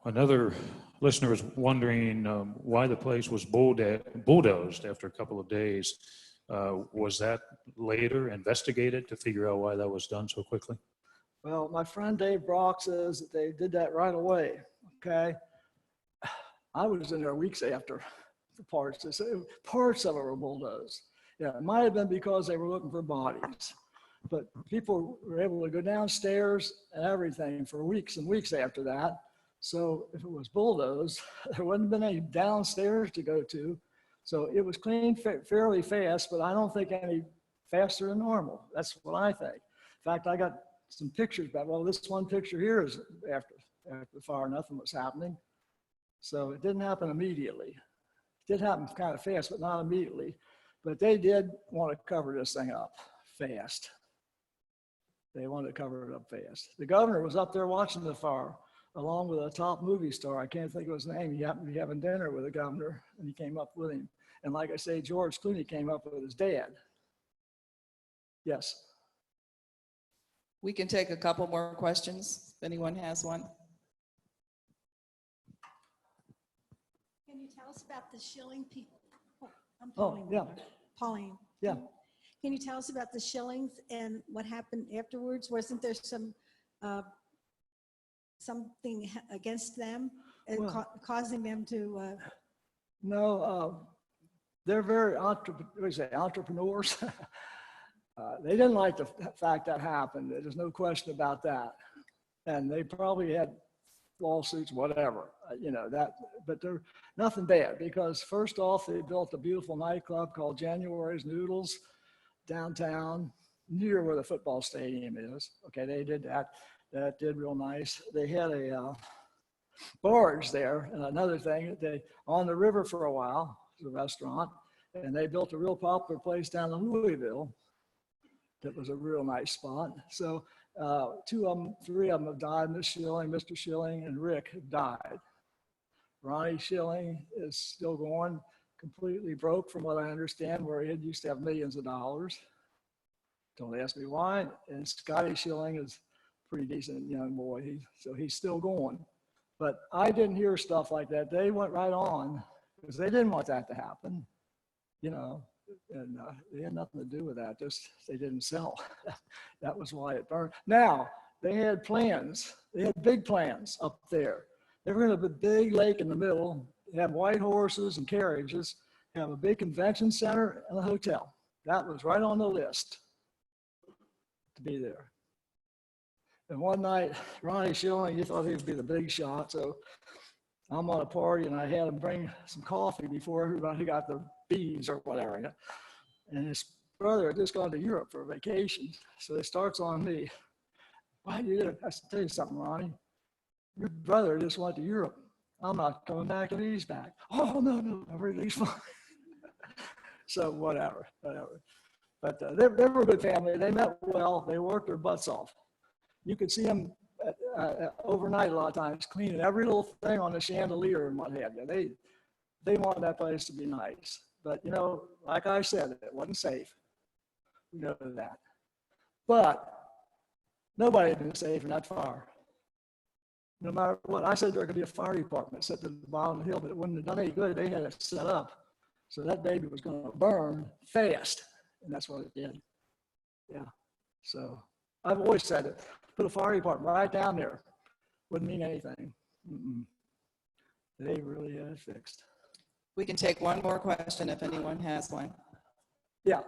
Another listener was wondering why the place was bulldozed after a couple of days. Was that later investigated to figure out why that was done so quickly? Well, my friend Dave Brock says that they did that right away, okay? I was in there weeks after the parts. Parts of it were bulldozed. Yeah, it might have been because they were looking for bodies, but people were able to go downstairs and everything for weeks and weeks after that. So if it was bulldozed, there wouldn't have been any downstairs to go to. So it was cleaned fairly fast, but I don't think any faster than normal. That's what I think. In fact, I got some pictures back. Well, this one picture here is after the fire, nothing was happening. So it didn't happen immediately. It did happen kind of fast, but not immediately. But they did want to cover this thing up fast. They wanted to cover it up fast. The governor was up there watching the fire along with a top movie star. I can't think of his name. He happened to be having dinner with the governor and he came up with him. And like I say, George Clooney came up with his dad. Yes. We can take a couple more questions if anyone has one. Can you tell us about the shilling people? Oh, I'm Oh, Pauline. yeah. Pauline. Yeah. Can you tell us about the shillings and what happened afterwards? Wasn't there some something against them and Well, causing them to? No, they're very entrepreneurs. They didn't like the fact that happened. There's no question about that. And they probably had lawsuits, whatever, but they're nothing bad because first off, they built a beautiful nightclub called January's Noodles downtown near where the football stadium is. Okay, they did that. That did real nice. They had a barge there, and another thing, they on the river for a while, it was a restaurant, and they built a real popular place down in Louisville. That was a real nice spot. So three of them have died. Miss Schilling, Mr. Schilling, and Rick have died. Ronnie Schilling is still going, completely broke from what I understand, where he used to have millions of dollars. Don't ask me why. And Scotty Schilling is a pretty decent young boy. So he's still going. But I didn't hear stuff like that. They went right on because they didn't want that to happen, and they had nothing to do with that. Just they didn't sell. That was why it burned. Now they had plans. They had big plans up there. They were going to have a big lake in the middle, have white horses and carriages, have a big convention center and a hotel. That was right on the list to be there. And one night, Ronnie Schilling, he thought he would be the big shot. So I'm on a party and I had him bring some coffee before everybody got the beans or whatever. And his brother had just gone to Europe for a vacation. So it starts on me. Why you did it? I said, tell you something, Ronnie. Your brother just went to Europe. I'm not coming back if he's back. Oh, no, everything's fine. So whatever. But they were a good family. They met well. They worked their butts off. You could see them overnight a lot of times cleaning every little thing on the chandelier and what have you. They wanted that place to be nice. But, like I said, it wasn't safe. We know that. But nobody had been safe in that fire. No matter what, I said there could be a fire department set at the bottom of the hill, but it wouldn't have done any good. They had it set up. So that baby was going to burn fast. And that's what it did. Yeah. So I've always said it. Put a fire department right down there. Wouldn't mean anything. They really had it fixed. We can take one more question if anyone has one. Yeah.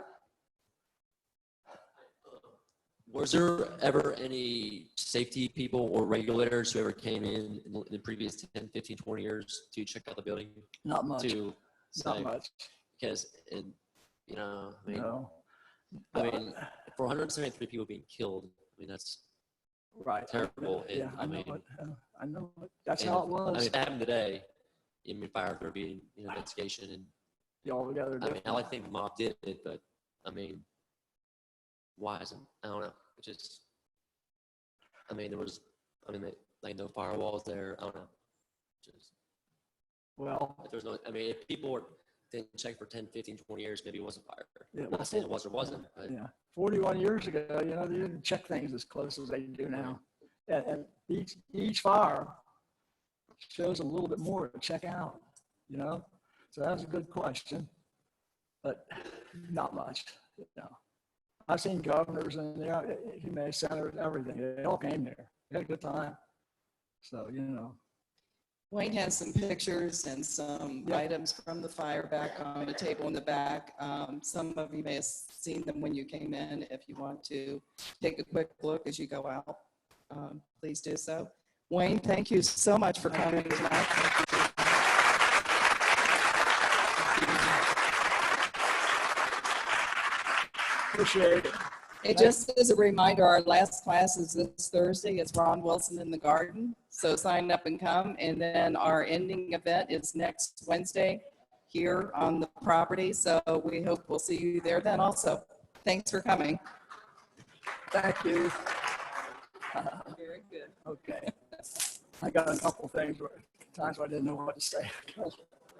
Was there ever any safety people or regulators who ever came in the previous 10, 15, 20 years to check out the building? Not much. Not much. Because, no. For 173 people being killed, that's right. Terrible. Yeah, I know it. That's how it was. If that happened today, fire there would be an investigation and all together. I like think the mob did it, but why isn't? I don't know. It just, there was, like no firewalls there. I don't know. Just, well, if there's no, if people were didn't check for 10, 15, 20 years, maybe it was a fire. Yeah. I'm not saying it was or wasn't, but Yeah, 41 years ago, they didn't check things as close as they do now. And each fire shows a little bit more to check out, So that was a good question, but not much, I've seen governors and humane centers, everything. They all came there. They had a good time. So, Wayne has some pictures and some items from the fire back on the table in the back. Some of you may have seen them when you came in. If you want to take a quick look as you go out, please do so. Wayne, thank you so much for coming tonight. Appreciate it. It just as a reminder, our last class is this Thursday. It's Ron Wilson in the Garden. So sign up and come. And then our ending event is next Wednesday here on the property. So we hope we'll see you there then also. Thanks for coming. Thank you. Very good. Okay. I got a couple things, times I didn't know what to say.